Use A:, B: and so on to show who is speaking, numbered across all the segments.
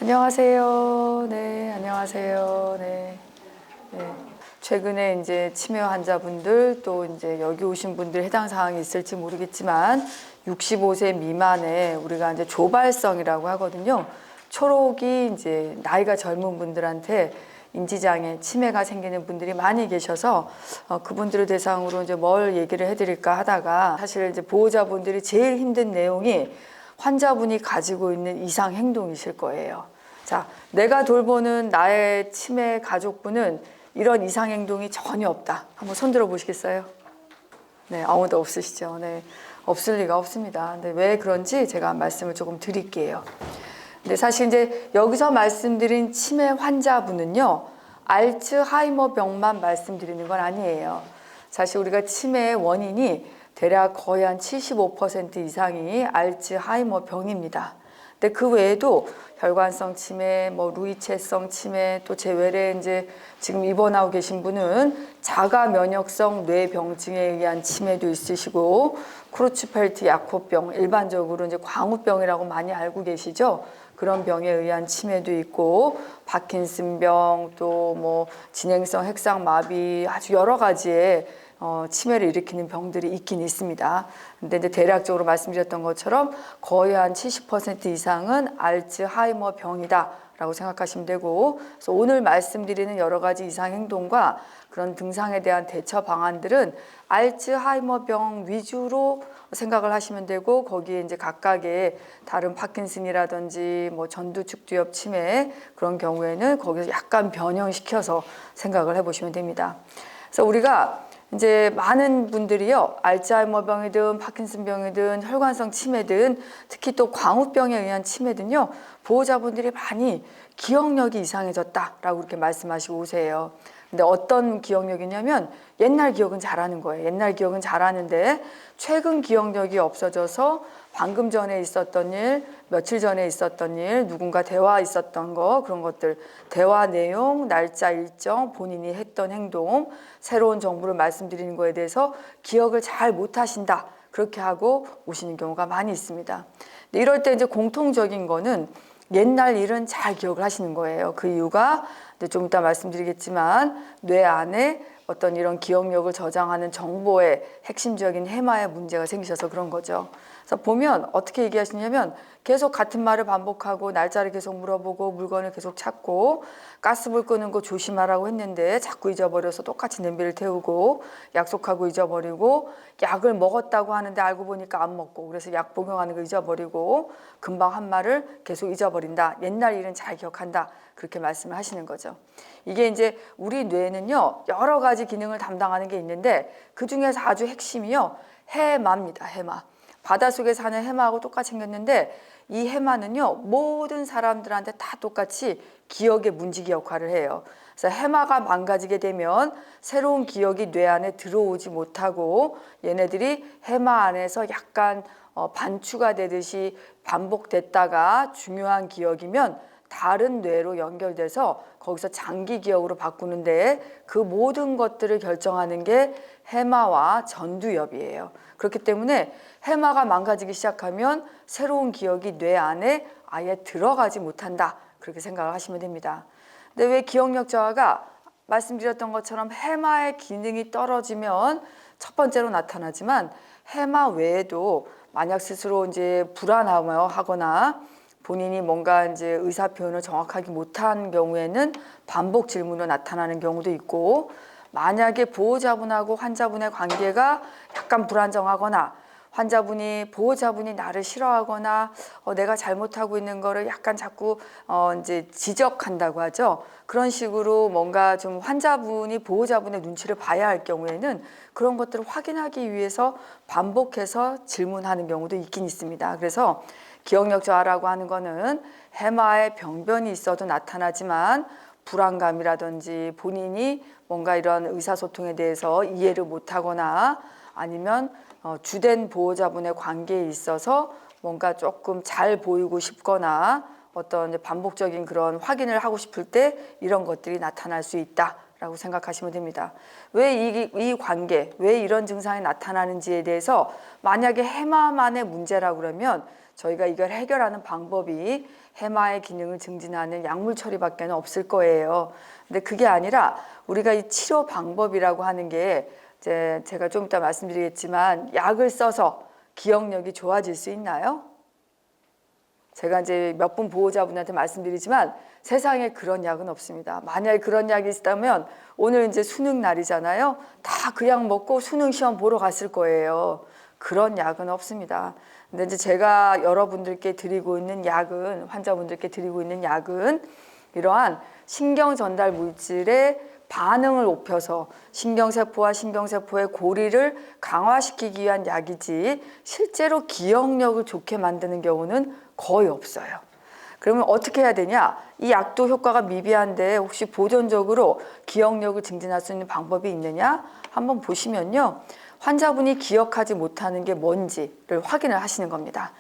A: 안녕하세요. 네, 안녕하세요. 네. 네. 최근에 이제 치매 환자분들 또 이제 여기 오신 분들 해당 사항이 있을지 모르겠지만 65세 미만의 우리가 이제 조발성이라고 하거든요. 초록이 이제 나이가 젊은 분들한테 인지장애, 치매가 생기는 분들이 많이 계셔서 그분들을 대상으로 이제 뭘 얘기를 해드릴까 하다가 사실 이제 보호자분들이 제일 힘든 내용이 환자분이 가지고 있는 이상 행동이실 거예요. 자, 내가 돌보는 나의 치매 가족분은 이런 이상 행동이 전혀 없다. 한번 손 들어 보시겠어요? 네, 아무도 없으시죠? 네, 없을 리가 없습니다. 근데 왜 그런지 제가 말씀을 조금 드릴게요. 근데 사실 이제 여기서 말씀드린 치매 환자분은요, 알츠하이머병만 말씀드리는 건 아니에요. 사실 우리가 치매의 원인이 대략 거의 한 75% 이상이 알츠하이머병입니다. 근데 그 외에도 혈관성 치매, 루이체성 치매, 또 제 외래 이제 지금 입원하고 계신 분은 자가 면역성 뇌병증에 의한 치매도 있으시고, 크루츠펠트 야코병, 일반적으로 이제 광우병이라고 많이 알고 계시죠? 그런 병에 의한 치매도 있고, 파킨슨병, 또 진행성 핵상마비, 아주 여러 가지의 치매를 일으키는 병들이 있긴 있습니다. 근데 이제 대략적으로 말씀드렸던 것처럼 거의 한 70% 이상은 알츠하이머 병이다라고 생각하시면 되고, 그래서 오늘 말씀드리는 여러 가지 이상 행동과 그런 증상에 대한 대처 방안들은 알츠하이머 병 위주로 생각을 하시면 되고, 거기에 이제 각각의 다른 파킨슨이라든지 전두축두엽 치매 그런 경우에는 거기서 약간 변형시켜서 생각을 해보시면 됩니다. 그래서 우리가 이제 많은 분들이요, 알츠하이머병이든 파킨슨병이든 혈관성 치매든 특히 또 광우병에 의한 치매든요, 보호자분들이 많이 기억력이 이상해졌다라고 이렇게 말씀하시고 오세요. 근데 어떤 기억력이냐면 옛날 기억은 잘하는 거예요. 옛날 기억은 잘하는데 최근 기억력이 없어져서 방금 전에 있었던 일, 며칠 전에 있었던 일, 누군가 대화 있었던 거, 그런 것들, 대화 내용, 날짜 일정, 본인이 했던 행동, 새로운 정보를 말씀드리는 거에 대해서 기억을 잘 못하신다. 그렇게 하고 오시는 경우가 많이 있습니다. 근데 이럴 때 이제 공통적인 거는 옛날 일은 잘 기억을 하시는 거예요. 그 이유가 좀 이따 말씀드리겠지만 뇌 안에 어떤 이런 기억력을 저장하는 정보의 핵심적인 해마에 문제가 생기셔서 그런 거죠. 그래서 보면 어떻게 얘기하시냐면 계속 같은 말을 반복하고 날짜를 계속 물어보고 물건을 계속 찾고 가스불 끄는 거 조심하라고 했는데 자꾸 잊어버려서 똑같이 냄비를 태우고 약속하고 잊어버리고 약을 먹었다고 하는데 알고 보니까 안 먹고 그래서 약 복용하는 거 잊어버리고 금방 한 말을 계속 잊어버린다. 옛날 일은 잘 기억한다. 그렇게 말씀을 하시는 거죠. 이게 이제 우리 뇌는요 여러 가지 기능을 담당하는 게 있는데 그 중에서 아주 핵심이요 해마입니다. 해마. 바닷속에 사는 해마하고 똑같이 생겼는데 이 해마는요 모든 사람들한테 다 똑같이 기억의 문지기 역할을 해요. 그래서 해마가 망가지게 되면 새로운 기억이 뇌 안에 들어오지 못하고 얘네들이 해마 안에서 약간 반추가 되듯이 반복됐다가 중요한 기억이면 다른 뇌로 연결돼서 거기서 장기 기억으로 바꾸는데 그 모든 것들을 결정하는 게 해마와 전두엽이에요. 그렇기 때문에 해마가 망가지기 시작하면 새로운 기억이 뇌 안에 아예 들어가지 못한다. 그렇게 생각을 하시면 됩니다. 근데 왜 기억력 저하가 말씀드렸던 것처럼 해마의 기능이 떨어지면 첫 번째로 나타나지만 해마 외에도 만약 스스로 이제 불안하거나 본인이 뭔가 이제 의사 표현을 정확하게 못한 경우에는 반복 질문으로 나타나는 경우도 있고, 만약에 보호자분하고 환자분의 관계가 약간 불안정하거나 보호자분이 나를 싫어하거나 내가 잘못하고 있는 거를 약간 자꾸 이제 지적한다고 하죠. 그런 식으로 뭔가 좀 환자분이 보호자분의 눈치를 봐야 할 경우에는 그런 것들을 확인하기 위해서 반복해서 질문하는 경우도 있긴 있습니다. 그래서 기억력 저하라고 하는 거는 해마에 병변이 있어도 나타나지만 불안감이라든지 본인이 뭔가 이런 의사소통에 대해서 이해를 못하거나 아니면 주된 보호자분의 관계에 있어서 뭔가 조금 잘 보이고 싶거나 어떤 반복적인 그런 확인을 하고 싶을 때 이런 것들이 나타날 수 있다라고 생각하시면 됩니다. 왜 이 관계, 왜 이런 증상이 나타나는지에 대해서 만약에 해마만의 문제라고 그러면 저희가 이걸 해결하는 방법이 해마의 기능을 증진하는 약물 처리밖에 없을 거예요. 근데 그게 아니라 우리가 이 치료 방법이라고 하는 게 이제 제가 좀 이따 말씀드리겠지만 약을 써서 기억력이 좋아질 수 있나요? 제가 이제 몇 분 보호자분한테 말씀드리지만 세상에 그런 약은 없습니다. 만약에 그런 약이 있다면 오늘 이제 수능 날이잖아요. 다 그 약 먹고 수능 시험 보러 갔을 거예요. 그런 약은 없습니다. 근데 이제 제가 여러분들께 드리고 있는 약은, 환자분들께 드리고 있는 약은 이러한 신경 전달 물질의 반응을 높여서 신경세포와 신경세포의 고리를 강화시키기 위한 약이지 실제로 기억력을 좋게 만드는 경우는 거의 없어요. 그러면 어떻게 해야 되냐? 이 약도 효과가 미비한데 혹시 보존적으로 기억력을 증진할 수 있는 방법이 있느냐? 한번 보시면요. 환자분이 기억하지 못하는 게 뭔지를 확인을 하시는 겁니다.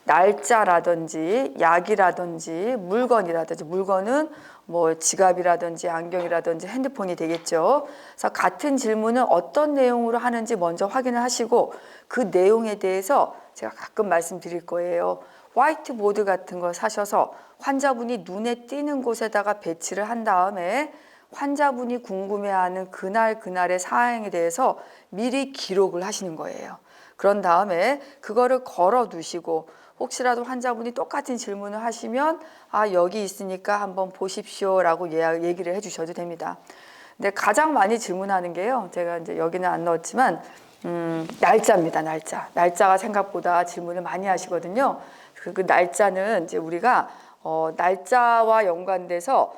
A: 날짜라든지 약이라든지 물건이라든지, 물건은 뭐 지갑이라든지 안경이라든지 핸드폰이 되겠죠. 그래서 같은 질문을 어떤 내용으로 하는지 먼저 확인을 하시고 그 내용에 대해서 제가 가끔 말씀드릴 거예요. 화이트보드 같은 걸 사셔서 환자분이 눈에 띄는 곳에다가 배치를 한 다음에 환자분이 궁금해하는 그날의 사항에 대해서 미리 기록을 하시는 거예요. 그런 다음에 그거를 걸어 두시고 혹시라도 환자분이 똑같은 질문을 하시면 아, 여기 있으니까 한번 보십시오 라고 얘기를 해 주셔도 됩니다. 근데 가장 많이 질문하는 게요. 제가 이제 여기는 안 넣었지만 날짜입니다. 날짜가 생각보다 질문을 많이 하시거든요. 그 날짜는 이제 우리가 날짜와 연관돼서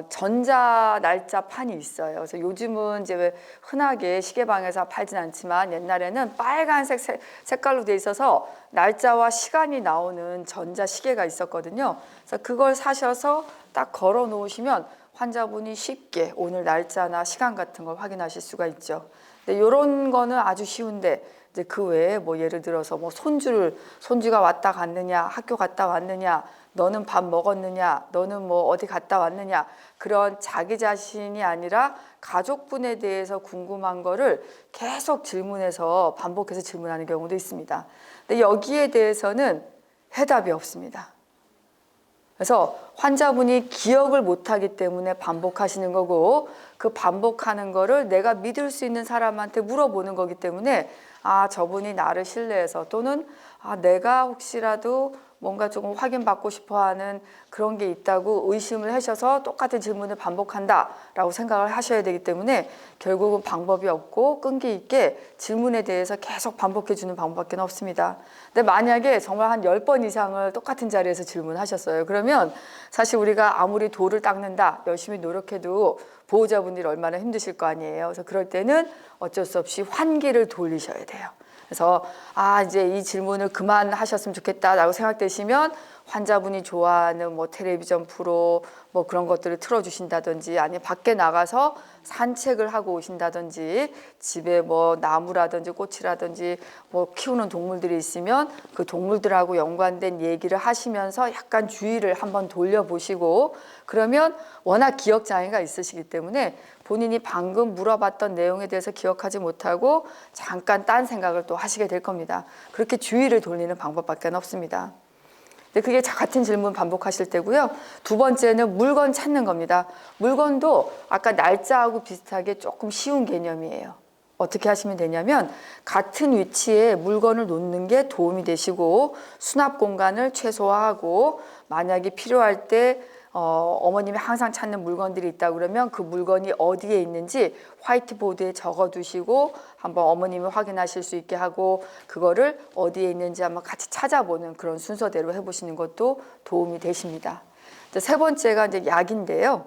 A: 전자 날짜판이 있어요. 그래서 요즘은 이제 왜 흔하게 시계방에서 팔진 않지만 옛날에는 빨간색 색깔로 돼 있어서 날짜와 시간이 나오는 전자 시계가 있었거든요. 그래서 그걸 사셔서 딱 걸어 놓으시면 환자분이 쉽게 오늘 날짜나 시간 같은 걸 확인하실 수가 있죠. 근데 이런 거는 아주 쉬운데 이제 그 외에 뭐 예를 들어서 뭐 손주가 왔다 갔느냐, 학교 갔다 왔느냐, 너는 밥 먹었느냐, 너는 뭐 어디 갔다 왔느냐, 그런 자기 자신이 아니라 가족분에 대해서 궁금한 거를 계속 질문해서 반복해서 질문하는 경우도 있습니다. 근데 여기에 대해서는 해답이 없습니다. 그래서 환자분이 기억을 못하기 때문에 반복하시는 거고 그 반복하는 거를 내가 믿을 수 있는 사람한테 물어보는 거기 때문에 아, 저분이 나를 신뢰해서 또는 아, 내가 혹시라도 뭔가 조금 확인받고 싶어하는 그런 게 있다고 의심을 하셔서 똑같은 질문을 반복한다라고 생각을 하셔야 되기 때문에 결국은 방법이 없고 끈기 있게 질문에 대해서 계속 반복해 주는 방법밖에 없습니다. 근데 만약에 정말 한 10번 이상을 똑같은 자리에서 질문하셨어요. 그러면 사실 우리가 아무리 돌을 닦는다 열심히 노력해도 보호자분들이 얼마나 힘드실 거 아니에요. 그래서 그럴 때는 어쩔 수 없이 환기를 돌리셔야 돼요. 그래서 아, 이제 이 질문을 그만하셨으면 좋겠다라고 생각되시면 환자분이 좋아하는 뭐 텔레비전 프로 뭐 그런 것들을 틀어주신다든지 아니면 밖에 나가서 산책을 하고 오신다든지 집에 뭐 나무라든지 꽃이라든지 뭐 키우는 동물들이 있으면 그 동물들하고 연관된 얘기를 하시면서 약간 주의를 한번 돌려보시고 그러면 워낙 기억 장애가 있으시기 때문에 본인이 방금 물어봤던 내용에 대해서 기억하지 못하고 잠깐 딴 생각을 또 하시게 될 겁니다. 그렇게 주의를 돌리는 방법밖에 없습니다. 근데 그게 같은 질문 반복하실 때고요. 두 번째는 물건 찾는 겁니다. 물건도 아까 날짜하고 비슷하게 조금 쉬운 개념이에요. 어떻게 하시면 되냐면 같은 위치에 물건을 놓는 게 도움이 되시고 수납 공간을 최소화하고 만약에 필요할 때 어머님이 항상 찾는 물건들이 있다 그러면 그 물건이 어디에 있는지 화이트보드에 적어두시고 한번 어머님이 확인하실 수 있게 하고 그거를 어디에 있는지 한번 같이 찾아보는 그런 순서대로 해보시는 것도 도움이 되십니다. 세 번째가 이제 약인데요.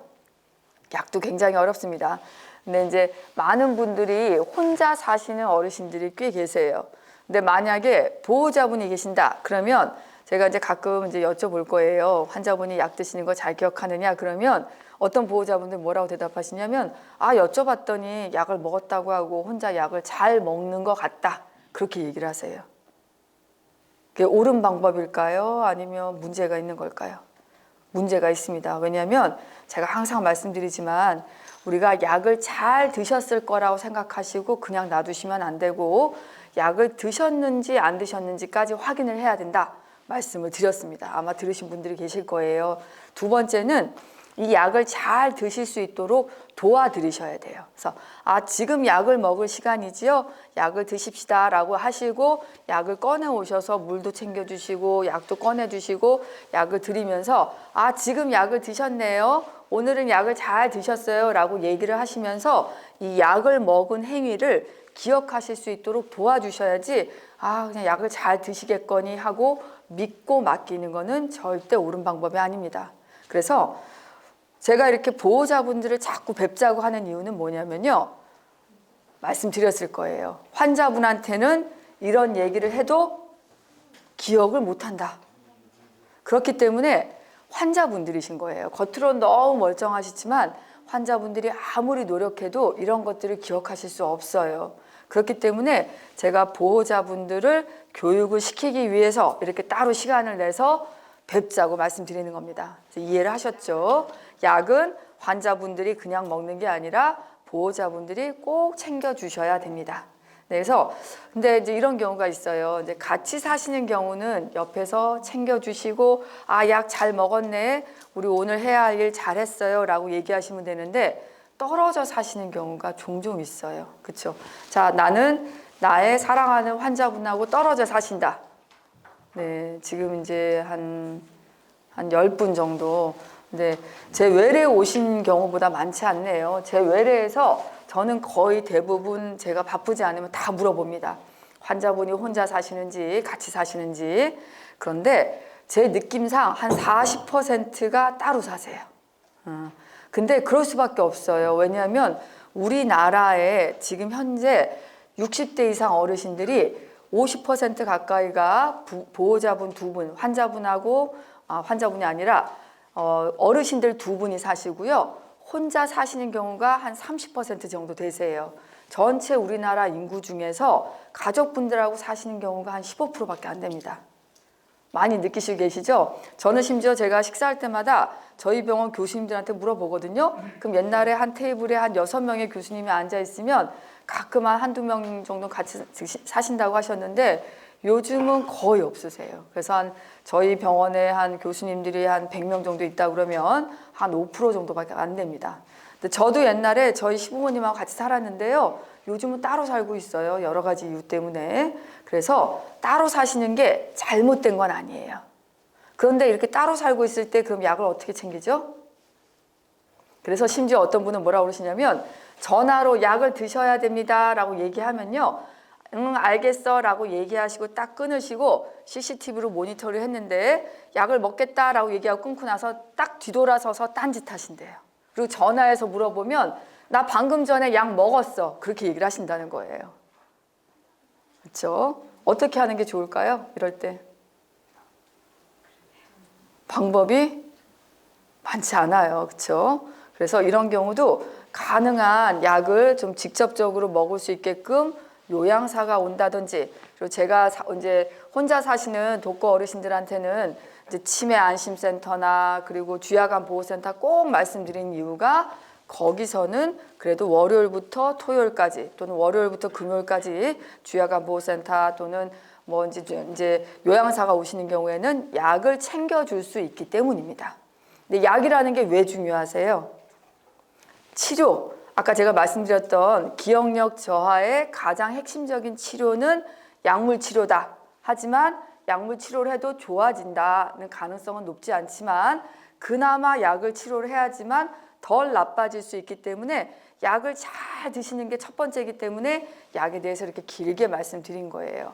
A: 약도 굉장히 어렵습니다. 근데 이제 많은 분들이 혼자 사시는 어르신들이 꽤 계세요. 근데 만약에 보호자분이 계신다 그러면 제가 이제 가끔 이제 여쭤볼 거예요. 환자분이 약 드시는 거 잘 기억하느냐? 그러면 어떤 보호자분들 뭐라고 대답하시냐면 아, 여쭤봤더니 약을 먹었다고 하고 혼자 약을 잘 먹는 것 같다. 그렇게 얘기를 하세요. 그게 옳은 방법일까요? 아니면 문제가 있는 걸까요? 문제가 있습니다. 왜냐하면 제가 항상 말씀드리지만 우리가 약을 잘 드셨을 거라고 생각하시고 그냥 놔두시면 안 되고 약을 드셨는지 안 드셨는지까지 확인을 해야 된다. 말씀을 드렸습니다. 아마 들으신 분들이 계실 거예요. 두 번째는 이 약을 잘 드실 수 있도록 도와드리셔야 돼요. 그래서 지금 약을 먹을 시간이지요. 약을 드십시다 라고 하시고 약을 꺼내 오셔서 물도 챙겨 주시고 약도 꺼내 주시고 약을 드리면서 지금 약을 드셨네요. 오늘은 약을 잘 드셨어요 라고 얘기를 하시면서 이 약을 먹은 행위를 기억하실 수 있도록 도와주셔야지 그냥 약을 잘 드시겠거니 하고 믿고 맡기는 거는 절대 옳은 방법이 아닙니다. 그래서 제가 이렇게 보호자분들을 자꾸 뵙자고 하는 이유는 뭐냐면요. 말씀드렸을 거예요. 환자분한테는 이런 얘기를 해도 기억을 못한다. 그렇기 때문에 환자분들이신 거예요. 겉으로 너무 멀쩡하시지만 환자분들이 아무리 노력해도 이런 것들을 기억하실 수 없어요. 그렇기 때문에 제가 보호자분들을 교육을 시키기 위해서 이렇게 따로 시간을 내서 뵙자고 말씀드리는 겁니다. 이해를 하셨죠? 약은 환자분들이 그냥 먹는 게 아니라 보호자분들이 꼭 챙겨주셔야 됩니다. 그래서 근데 이제 이런 경우가 있어요. 이제 같이 사시는 경우는 옆에서 챙겨주시고 약 잘 먹었네. 우리 오늘 해야 할 일 잘했어요. 라고 얘기하시면 되는데 떨어져 사시는 경우가 종종 있어요. 그렇죠? 자, 나는 나의 사랑하는 환자분하고 떨어져 사신다. 네, 지금 이제 한 10분 정도. 근데 제 외래에 오신 경우보다 많지 않네요. 제 외래에서 저는 거의 대부분 제가 바쁘지 않으면 다 물어봅니다. 환자분이 혼자 사시는지 같이 사시는지. 그런데 제 느낌상 한 40%가 따로 사세요. 근데 그럴 수밖에 없어요. 왜냐하면 우리나라에 지금 현재 60대 이상 어르신들이 50% 가까이가 보호자분 두 분, 환자분이 아니라 어르신들 두 분이 사시고요. 혼자 사시는 경우가 한 30% 정도 되세요. 전체 우리나라 인구 중에서 가족분들하고 사시는 경우가 한 15%밖에 안 됩니다. 많이 느끼시고 계시죠? 저는 심지어 제가 식사할 때마다 저희 병원 교수님들한테 물어보거든요. 그럼 옛날에 한 테이블에 한 6명의 교수님이 앉아 있으면 가끔 한 한두 명 정도 같이 사신다고 하셨는데 요즘은 거의 없으세요. 그래서 저희 병원에 한 교수님들이 한 100명 정도 있다 그러면 한 5% 정도밖에 안 됩니다. 근데 저도 옛날에 저희 시부모님하고 같이 살았는데요. 요즘은 따로 살고 있어요. 여러 가지 이유 때문에. 그래서 따로 사시는 게 잘못된 건 아니에요. 그런데 이렇게 따로 살고 있을 때 그럼 약을 어떻게 챙기죠? 그래서 심지어 어떤 분은 뭐라고 그러시냐면 전화로 약을 드셔야 됩니다 라고 얘기하면요. 응 알겠어 라고 얘기하시고 딱 끊으시고 CCTV로 모니터를 했는데 약을 먹겠다 라고 얘기하고 끊고 나서 딱 뒤돌아서서 딴짓 하신대요. 그리고 전화해서 물어보면 나 방금 전에 약 먹었어 그렇게 얘기를 하신다는 거예요. 그렇죠? 어떻게 하는 게 좋을까요? 이럴 때 방법이 많지 않아요. 그렇죠? 그래서 이런 경우도 가능한 약을 좀 직접적으로 먹을 수 있게끔 요양사가 온다든지, 그리고 제가 이제 혼자 사시는 독거 어르신들한테는 이제 치매 안심센터나 그리고 쥐약암 보호센터 꼭 말씀드린 이유가 거기서는 그래도 월요일부터 토요일까지 또는 월요일부터 금요일까지 쥐약암 보호센터 또는 뭐 이제 요양사가 오시는 경우에는 약을 챙겨줄 수 있기 때문입니다. 근데 약이라는 게 왜 중요하세요? 치료, 아까 제가 말씀드렸던 기억력 저하의 가장 핵심적인 치료는 약물 치료다. 하지만 약물 치료를 해도 좋아진다는 가능성은 높지 않지만 그나마 약을 치료를 해야지만 덜 나빠질 수 있기 때문에 약을 잘 드시는 게 첫 번째이기 때문에 약에 대해서 이렇게 길게 말씀드린 거예요.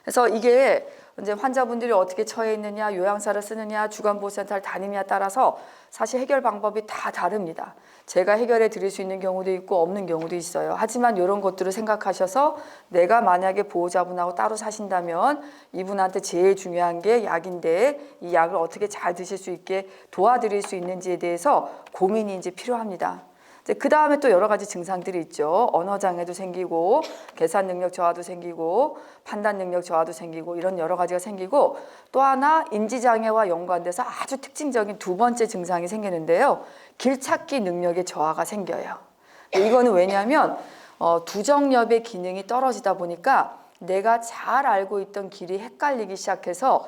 A: 그래서 이게 이제 환자분들이 어떻게 처해 있느냐, 요양사를 쓰느냐, 주간보호센터를 다니느냐에 따라서 사실 해결 방법이 다 다릅니다. 제가 해결해 드릴 수 있는 경우도 있고 없는 경우도 있어요. 하지만 이런 것들을 생각하셔서 내가 만약에 보호자분하고 따로 사신다면 이분한테 제일 중요한 게 약인데 이 약을 어떻게 잘 드실 수 있게 도와드릴 수 있는지에 대해서 고민이 이제 필요합니다. 그 다음에 또 여러 가지 증상들이 있죠. 언어장애도 생기고 계산 능력 저하도 생기고 판단 능력 저하도 생기고 이런 여러 가지가 생기고 또 하나 인지장애와 연관돼서 아주 특징적인 두 번째 증상이 생기는데요. 길찾기 능력의 저하가 생겨요. 이거는 왜냐하면 두정엽의 기능이 떨어지다 보니까 내가 잘 알고 있던 길이 헷갈리기 시작해서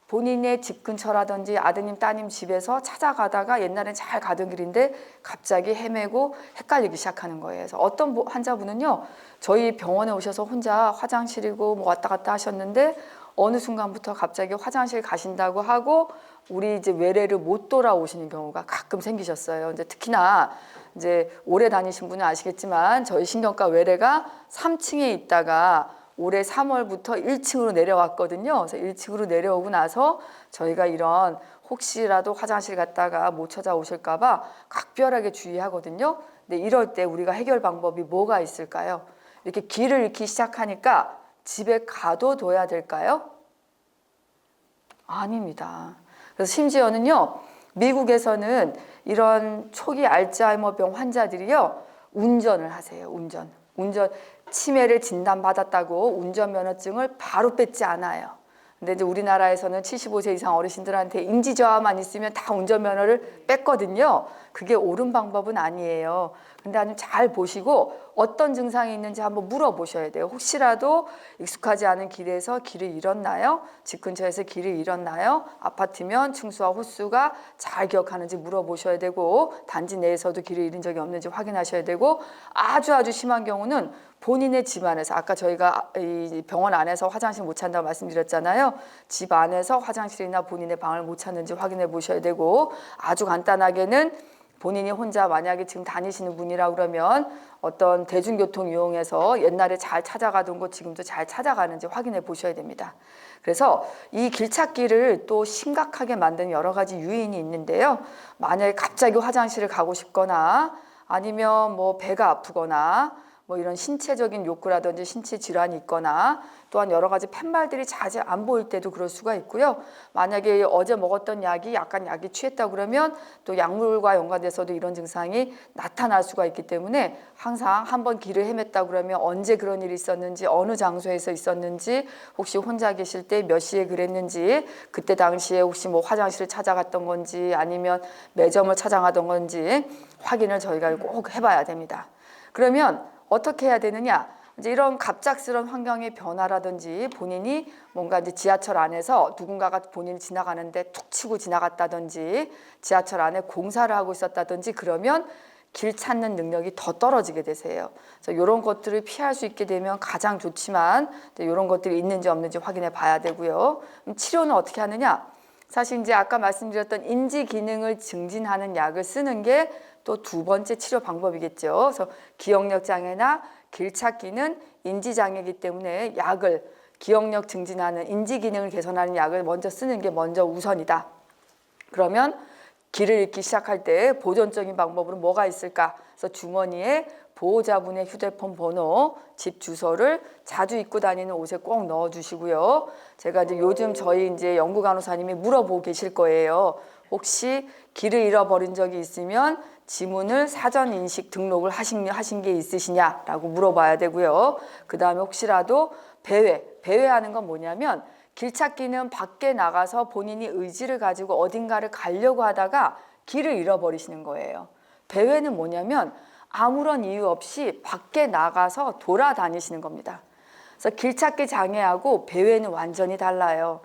A: 본인의 집 근처라든지 아드님 따님 집에서 찾아가다가 옛날엔 잘 가던 길인데 갑자기 헤매고 헷갈리기 시작하는 거예요. 그래서 어떤 환자분은요, 저희 병원에 오셔서 혼자 화장실이고 뭐 왔다 갔다 하셨는데 어느 순간부터 갑자기 화장실 가신다고 하고 우리 이제 외래를 못 돌아오시는 경우가 가끔 생기셨어요. 이제 특히나 이제 오래 다니신 분은 아시겠지만 저희 신경과 외래가 3층에 있다가 올해 3월부터 1층으로 내려왔거든요. 그래서 1층으로 내려오고 나서 저희가 이런 혹시라도 화장실 갔다가 못 찾아오실까 봐 각별하게 주의하거든요. 근데 이럴 때 우리가 해결 방법이 뭐가 있을까요? 이렇게 길을 잃기 시작하니까 집에 가둬둬야 될까요? 아닙니다. 그래서 심지어는요, 미국에서는 이런 초기 알츠하이머병 환자들이요, 운전을 하세요. 운전 치매를 진단받았다고 운전면허증을 바로 뺏지 않아요. 근데 이제 우리나라에서는 75세 이상 어르신들한테 인지저하만 있으면 다 운전면허를 뺐거든요. 그게 옳은 방법은 아니에요. 근데 아주 잘 보시고 어떤 증상이 있는지 한번 물어보셔야 돼요. 혹시라도 익숙하지 않은 길에서 길을 잃었나요? 집 근처에서 길을 잃었나요? 아파트면 층수와 호수가 잘 기억하는지 물어보셔야 되고 단지 내에서도 길을 잃은 적이 없는지 확인하셔야 되고 아주 심한 경우는 본인의 집 안에서 아까 저희가 이 병원 안에서 화장실 못 찾는다고 말씀드렸잖아요. 집 안에서 화장실이나 본인의 방을 못 찾는지 확인해 보셔야 되고 아주 간단하게는 본인이 혼자 만약에 지금 다니시는 분이라 그러면 어떤 대중교통 이용해서 옛날에 잘 찾아가던 곳 지금도 잘 찾아가는지 확인해 보셔야 됩니다. 그래서 이 길찾기를 또 심각하게 만드는 여러 가지 요인이 있는데요. 만약에 갑자기 화장실을 가고 싶거나 아니면 뭐 배가 아프거나 뭐 이런 신체적인 욕구라든지 신체 질환이 있거나 또한 여러 가지 팻말들이 자주 안 보일 때도 그럴 수가 있고요. 만약에 어제 먹었던 약이 약간 약이 취했다 그러면 또 약물과 연관돼서도 이런 증상이 나타날 수가 있기 때문에 항상 한번 길을 헤맸다 그러면 언제 그런 일이 있었는지 어느 장소에서 있었는지 혹시 혼자 계실 때 몇 시에 그랬는지 그때 당시에 혹시 뭐 화장실을 찾아갔던 건지 아니면 매점을 찾아가던 건지 확인을 저희가 꼭 해봐야 됩니다. 그러면 어떻게 해야 되느냐? 이제 이런 갑작스러운 환경의 변화라든지 본인이 뭔가 이제 지하철 안에서 누군가가 본인이 지나가는데 툭 치고 지나갔다든지 지하철 안에 공사를 하고 있었다든지 그러면 길 찾는 능력이 더 떨어지게 되세요. 그래서 이런 것들을 피할 수 있게 되면 가장 좋지만 이런 것들이 있는지 없는지 확인해 봐야 되고요. 그럼 치료는 어떻게 하느냐? 사실 이제 아까 말씀드렸던 인지 기능을 증진하는 약을 쓰는 게 또 두 번째 치료 방법이겠죠. 그래서 기억력 장애나 길찾기는 인지 장애이기 때문에 약을 기억력 증진하는 인지 기능을 개선하는 약을 먼저 쓰는 게 먼저 우선이다. 그러면 길을 잃기 시작할 때 보존적인 방법으로 뭐가 있을까? 그래서 주머니에 보호자분의 휴대폰 번호, 집 주소를 자주 입고 다니는 옷에 꼭 넣어주시고요. 제가 이제 요즘 저희 이제 연구 간호사님이 물어보고 계실 거예요. 혹시 길을 잃어버린 적이 있으면 지문을 사전 인식 등록을 하신 게 있으시냐라고 물어봐야 되고요. 그 다음에 혹시라도 배회하는 건 뭐냐면 길찾기는 밖에 나가서 본인이 의지를 가지고 어딘가를 가려고 하다가 길을 잃어버리시는 거예요. 배회는 뭐냐면 아무런 이유 없이 밖에 나가서 돌아다니시는 겁니다. 그래서 길찾기 장애하고 배회는 완전히 달라요.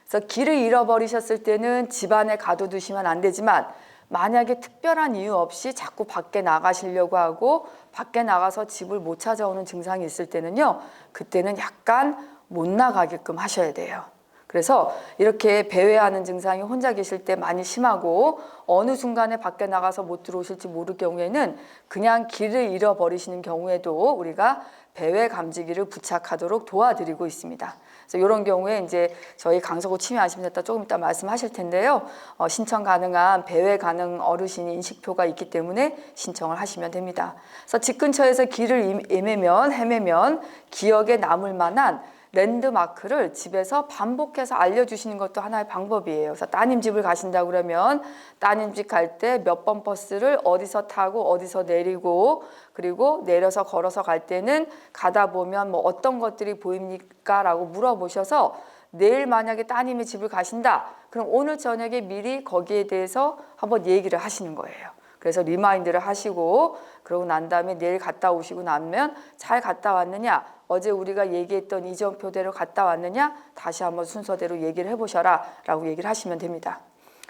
A: 그래서 길을 잃어버리셨을 때는 집안에 가둬두시면 안 되지만 만약에 특별한 이유 없이 자꾸 밖에 나가시려고 하고 밖에 나가서 집을 못 찾아오는 증상이 있을 때는요. 그때는 약간 못 나가게끔 하셔야 돼요. 그래서 이렇게 배회하는 증상이 혼자 계실 때 많이 심하고 어느 순간에 밖에 나가서 못 들어오실지 모를 경우에는 그냥 길을 잃어버리시는 경우에도 우리가 배회 감지기를 부착하도록 도와드리고 있습니다. 그래서 이런 경우에 이제 저희 강서구 치매 안심센터 조금 이따 말씀하실 텐데요. 신청 가능한 배회 가능 어르신 인식표가 있기 때문에 신청을 하시면 됩니다. 그래서 집 근처에서 길을 헤매면 기억에 남을 만한 랜드마크를 집에서 반복해서 알려주시는 것도 하나의 방법이에요. 그래서 따님 집을 가신다 그러면 따님 집 갈 때 몇 번 버스를 어디서 타고 어디서 내리고 그리고 내려서 걸어서 갈 때는 가다 보면 뭐 어떤 것들이 보입니까? 라고 물어보셔서 내일 만약에 따님의 집을 가신다. 그럼 오늘 저녁에 미리 거기에 대해서 한번 얘기를 하시는 거예요. 그래서 리마인드를 하시고 그러고 난 다음에 내일 갔다 오시고 나면 잘 갔다 왔느냐, 어제 우리가 얘기했던 이정표대로 갔다 왔느냐, 다시 한번 순서대로 얘기를 해보셔라 라고 얘기를 하시면 됩니다.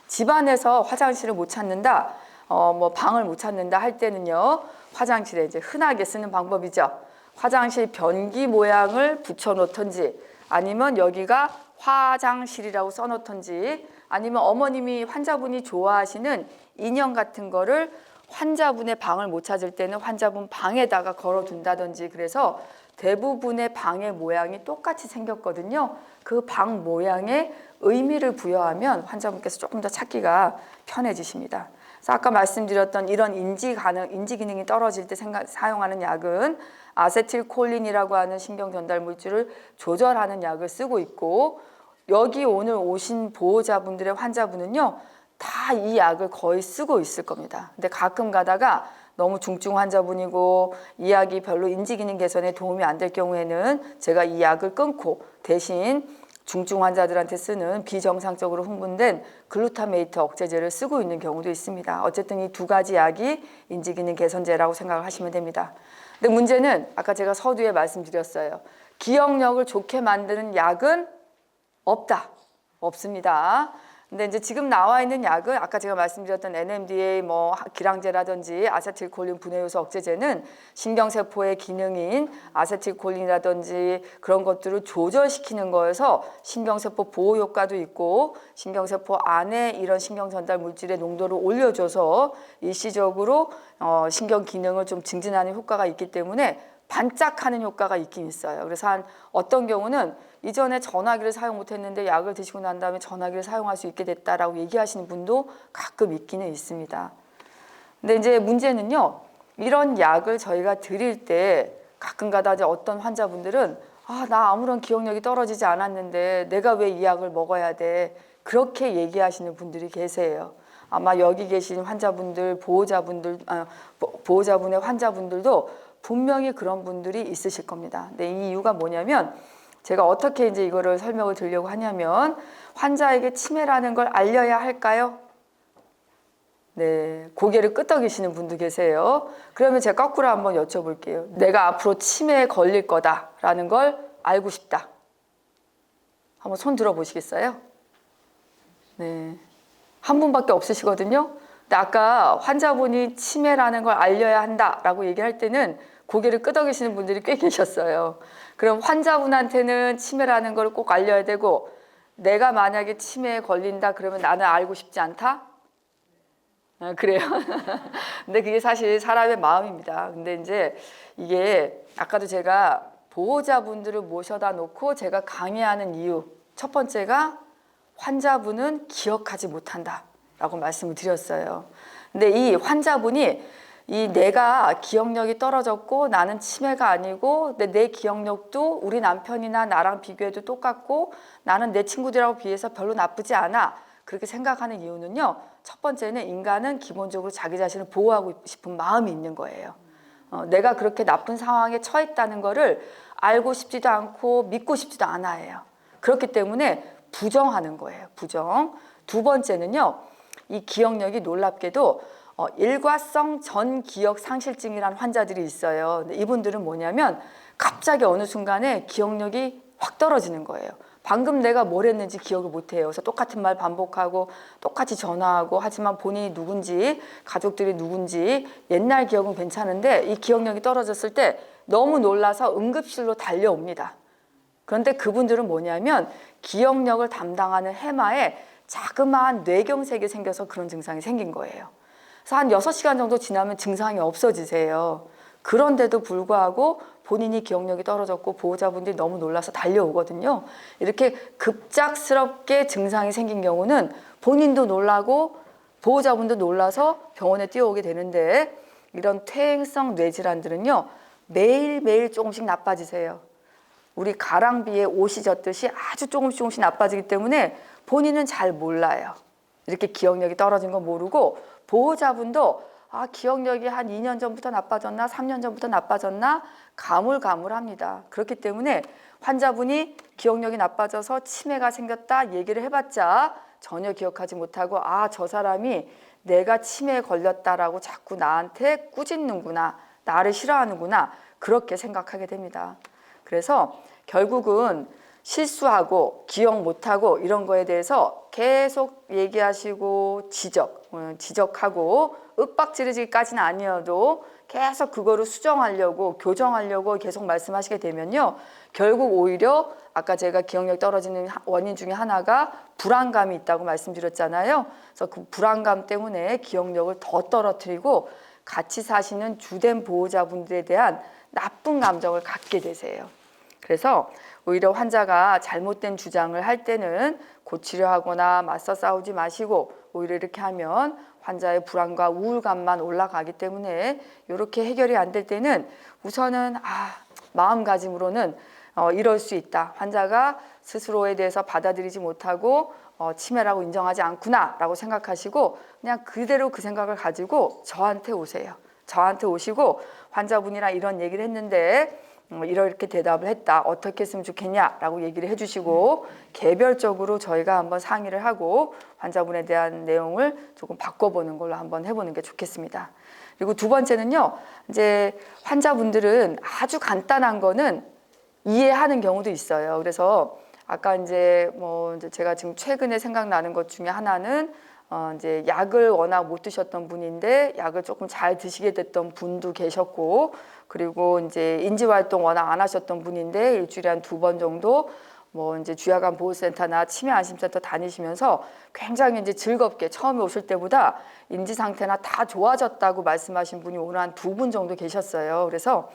A: 집안에서 화장실을 못 찾는다, 뭐 방을 못 찾는다 할 때는요, 화장실에 이제 흔하게 쓰는 방법이죠. 화장실 변기 모양을 붙여놓던지, 아니면 여기가 화장실이라고 써놓던지, 아니면 어머님이 환자분이 좋아하시는 인형 같은 거를 환자분의 방을 못 찾을 때는 환자분 방에다가 걸어둔다든지, 그래서 대부분의 방의 모양이 똑같이 생겼거든요. 그 방 모양에 의미를 부여하면 환자분께서 조금 더 찾기가 편해지십니다. 그래서 아까 말씀드렸던 이런 인지 기능이 떨어질 때 사용하는 약은 아세틸콜린이라고 하는 신경 전달 물질을 조절하는 약을 쓰고 있고, 여기 오늘 오신 보호자분들의 환자분은요, 다 이 약을 거의 쓰고 있을 겁니다. 근데 가끔 가다가 너무 중증 환자분이고 이 약이 별로 인지기능 개선에 도움이 안 될 경우에는 제가 이 약을 끊고 대신 중증 환자들한테 쓰는 비정상적으로 흥분된 글루타메이트 억제제를 쓰고 있는 경우도 있습니다. 어쨌든 이 두 가지 약이 인지기능 개선제라고 생각을 하시면 됩니다. 근데 문제는 아까 제가 서두에 말씀드렸어요. 기억력을 좋게 만드는 약은 없다. 없습니다. 근데 이제 지금 나와 있는 약은 아까 제가 말씀드렸던 NMDA, 뭐 기랑제라든지 아세틸콜린 분해효소 억제제는 신경세포의 기능인 아세틸콜린이라든지 그런 것들을 조절시키는 거여서 신경세포 보호 효과도 있고 신경세포 안에 이런 신경전달 물질의 농도를 올려줘서 일시적으로 신경 기능을 좀 증진하는 효과가 있기 때문에 반짝하는 효과가 있긴 있어요. 그래서 어떤 경우는 이전에 전화기를 사용 못했는데 약을 드시고 난 다음에 전화기를 사용할 수 있게 됐다라고 얘기하시는 분도 가끔 있기는 있습니다. 근데 이제 문제는요, 이런 약을 저희가 드릴 때 가끔가다 이제 어떤 환자분들은 나 아무런 기억력이 떨어지지 않았는데 내가 왜 이 약을 먹어야 돼? 그렇게 얘기하시는 분들이 계세요. 아마 여기 계신 환자분들, 보호자분의 환자분들도 분명히 그런 분들이 있으실 겁니다. 근데 이 이유가 뭐냐면, 제가 어떻게 이제 이거를 설명을 드리려고 하냐면, 환자에게 치매라는 걸 알려야 할까요? 네, 고개를 끄덕이시는 분도 계세요. 그러면 제가 거꾸로 한번 여쭤볼게요. 내가 앞으로 치매에 걸릴 거다라는 걸 알고 싶다. 한번 손 들어보시겠어요? 네, 한 분밖에 없으시거든요. 근데 아까 환자분이 치매라는 걸 알려야 한다라고 얘기할 때는 고개를 끄덕이시는 분들이 꽤 계셨어요. 그럼 환자분한테는 치매라는 걸 꼭 알려야 되고, 내가 만약에 치매에 걸린다 그러면 나는 알고 싶지 않다? 그래요. 근데 그게 사실 사람의 마음입니다. 근데 이제 이게 아까도 제가 보호자분들을 모셔다 놓고 제가 강의하는 이유, 첫 번째가 환자분은 기억하지 못한다 라고 말씀을 드렸어요. 근데 이 환자분이 내가 기억력이 떨어졌고 나는 치매가 아니고 내 기억력도 우리 남편이나 나랑 비교해도 똑같고 나는 내 친구들하고 비해서 별로 나쁘지 않아, 그렇게 생각하는 이유는요, 첫 번째는 인간은 기본적으로 자기 자신을 보호하고 싶은 마음이 있는 거예요. 내가 그렇게 나쁜 상황에 처했다는 거를 알고 싶지도 않고 믿고 싶지도 않아요. 그렇기 때문에 부정하는 거예요. 부정. 두 번째는요, 이 기억력이 놀랍게도 일과성 전기억 상실증이라는 환자들이 있어요. 근데 이분들은 뭐냐면 갑자기 어느 순간에 기억력이 확 떨어지는 거예요. 방금 내가 뭘 했는지 기억을 못해요. 그래서 똑같은 말 반복하고 똑같이 전화하고, 하지만 본인이 누군지, 가족들이 누군지 옛날 기억은 괜찮은데 이 기억력이 떨어졌을 때 너무 놀라서 응급실로 달려옵니다. 그런데 그분들은 뭐냐면 기억력을 담당하는 해마에 자그마한 뇌경색이 생겨서 그런 증상이 생긴 거예요. 그래서 한 6시간 정도 지나면 증상이 없어지세요. 그런데도 불구하고 본인이 기억력이 떨어졌고 보호자분들이 너무 놀라서 달려오거든요. 이렇게 급작스럽게 증상이 생긴 경우는 본인도 놀라고 보호자분도 놀라서 병원에 뛰어오게 되는데, 이런 퇴행성 뇌질환들은요, 매일매일 조금씩 나빠지세요. 우리 가랑비에 옷이 젖듯이 아주 조금씩 나빠지기 때문에 본인은 잘 몰라요. 이렇게 기억력이 떨어진 거 모르고, 보호자분도 기억력이 한 2년 전부터 나빠졌나 3년 전부터 나빠졌나 가물가물합니다. 그렇기 때문에 환자분이 기억력이 나빠져서 치매가 생겼다 얘기를 해봤자 전혀 기억하지 못하고 저 사람이 내가 치매에 걸렸다라고 자꾸 나한테 꾸짖는구나, 나를 싫어하는구나, 그렇게 생각하게 됩니다. 그래서 결국은 실수하고 기억 못하고 이런 거에 대해서 계속 얘기하시고 지적하고 윽박지르기까지는 아니어도 계속 그거를 수정하려고 교정하려고 계속 말씀하시게 되면요, 결국 오히려 아까 제가 기억력 떨어지는 원인 중에 하나가 불안감이 있다고 말씀드렸잖아요. 그래서 그 불안감 때문에 기억력을 더 떨어뜨리고 같이 사시는 주된 보호자분들에 대한 나쁜 감정을 갖게 되세요. 그래서 오히려 환자가 잘못된 주장을 할 때는 고치려 하거나 맞서 싸우지 마시고, 오히려 이렇게 하면 환자의 불안과 우울감만 올라가기 때문에 이렇게 해결이 안 될 때는 우선은 마음가짐으로는 이럴 수 있다, 환자가 스스로에 대해서 받아들이지 못하고 치매라고 인정하지 않구나 라고 생각하시고 그냥 그대로 그 생각을 가지고 저한테 오세요. 저한테 오시고 환자분이랑 이런 얘기를 했는데 이렇게 대답을 했다, 어떻게 했으면 좋겠냐 라고 얘기를 해주시고 개별적으로 저희가 한번 상의를 하고 환자분에 대한 내용을 조금 바꿔보는 걸로 한번 해보는 게 좋겠습니다. 그리고 두 번째는요, 이제 환자분들은 아주 간단한 거는 이해하는 경우도 있어요. 그래서 아까 이제 제가 지금 최근에 생각나는 것 중에 하나는 이제 약을 워낙 못 드셨던 분인데 약을 조금 잘 드시게 됐던 분도 계셨고, 그리고 이제 인지활동 워낙 안 하셨던 분인데 일주일에 한 2번 정도 이제 주야간 보호센터나 치매안심센터 다니시면서 굉장히 이제 즐겁게 처음에 오실 때보다 인지 상태나 다 좋아졌다고 말씀하신 분이 오늘 한 2분 정도 계셨어요. 그래서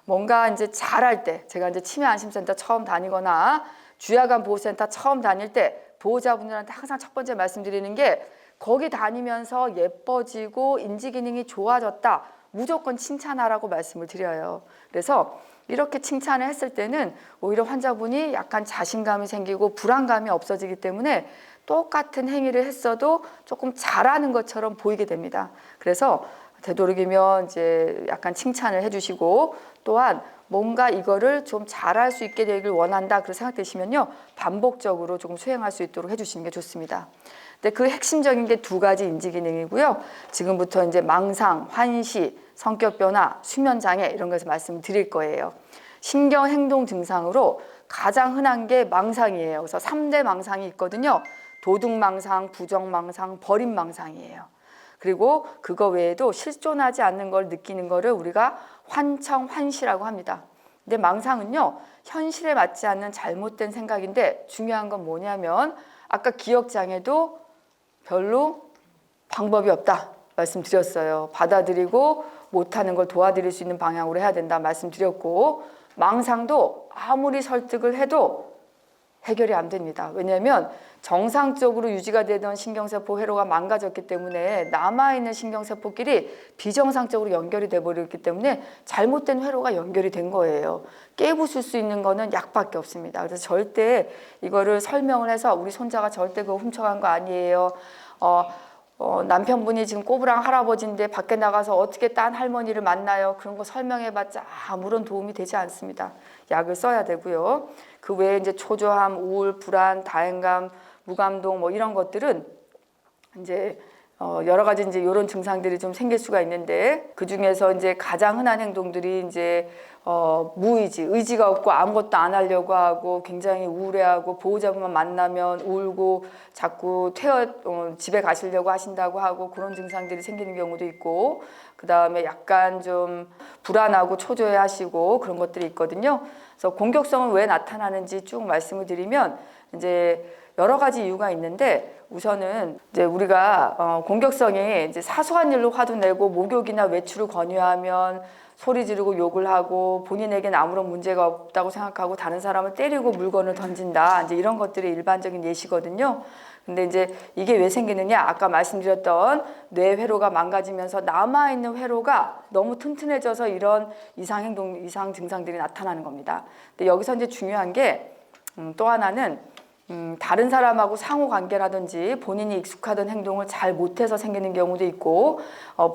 A: 뭔가 이제 잘할 때, 제가 이제 치매안심센터 처음 다니거나 주야간 보호센터 처음 다닐 때 보호자분들한테 항상 첫 번째 말씀드리는 게, 거기 다니면서 예뻐지고 인지 기능이 좋아졌다, 무조건 칭찬하라고 말씀을 드려요. 그래서 이렇게 칭찬을 했을 때는 오히려 환자분이 약간 자신감이 생기고 불안감이 없어지기 때문에 똑같은 행위를 했어도 조금 잘하는 것처럼 보이게 됩니다. 그래서 되도록이면 이제 약간 칭찬을 해주시고, 또한 뭔가 이거를 좀 잘할 수 있게 되길 원한다 그렇게 생각되시면요, 반복적으로 조금 수행할 수 있도록 해주시는 게 좋습니다. 근데 그 핵심적인 게 2가지 인지 기능이고요. 지금부터 이제 망상, 환시, 성격 변화, 수면 장애 이런 것을 말씀을 드릴 거예요. 신경 행동 증상으로 가장 흔한 게 망상이에요. 그래서 3대 망상이 있거든요. 도둑 망상, 부정 망상, 버림 망상이에요. 그리고 그거 외에도 실존하지 않는 걸 느끼는 거를 우리가 환청, 환시라고 합니다. 근데 망상은요, 현실에 맞지 않는 잘못된 생각인데 중요한 건 뭐냐면 아까 기억장애도 별로 방법이 없다 말씀드렸어요. 받아들이고 못하는 걸 도와드릴 수 있는 방향으로 해야 된다 말씀드렸고, 망상도 아무리 설득을 해도 해결이 안 됩니다. 왜냐하면 정상적으로 유지가 되던 신경세포 회로가 망가졌기 때문에 남아있는 신경세포끼리 비정상적으로 연결이 돼버렸기 때문에 잘못된 회로가 연결이 된 거예요. 깨부술 수 있는 거는 약밖에 없습니다. 그래서 절대 이거를 설명을 해서 우리 손자가 절대 그거 훔쳐간 거 아니에요. 남편분이 지금 꼬부랑 할아버지인데 밖에 나가서 어떻게 딴 할머니를 만나요? 그런 거 설명해봤자 아무런 도움이 되지 않습니다. 약을 써야 되고요. 그 외에 이제 초조함, 우울, 불안, 다행감, 무감동 이런 것들은 이제 여러 가지 이제 이런 증상들이 좀 생길 수가 있는데, 그 중에서 이제 가장 흔한 행동들이 이제 무의지, 의지가 없고 아무것도 안 하려고 하고 굉장히 우울해하고 보호자분만 만나면 울고 자꾸 집에 가시려고 하신다고 하고 그런 증상들이 생기는 경우도 있고, 그 다음에 약간 좀 불안하고 초조해하시고 그런 것들이 있거든요. 그래서 공격성은 왜 나타나는지 쭉 말씀을 드리면 이제 여러 가지 이유가 있는데, 우선은 이제 우리가 공격성이 이제 사소한 일로 화도 내고 목욕이나 외출을 권유하면 소리 지르고 욕을 하고 본인에게는 아무런 문제가 없다고 생각하고 다른 사람을 때리고 물건을 던진다, 이제 이런 것들이 일반적인 예시거든요. 근데 이제 이게 왜 생기느냐, 아까 말씀드렸던 뇌 회로가 망가지면서 남아있는 회로가 너무 튼튼해져서 이런 이상 증상들이 나타나는 겁니다. 근데 여기서 이제 중요한 게 또 하나는 다른 사람하고 상호 관계라든지 본인이 익숙하던 행동을 잘 못해서 생기는 경우도 있고,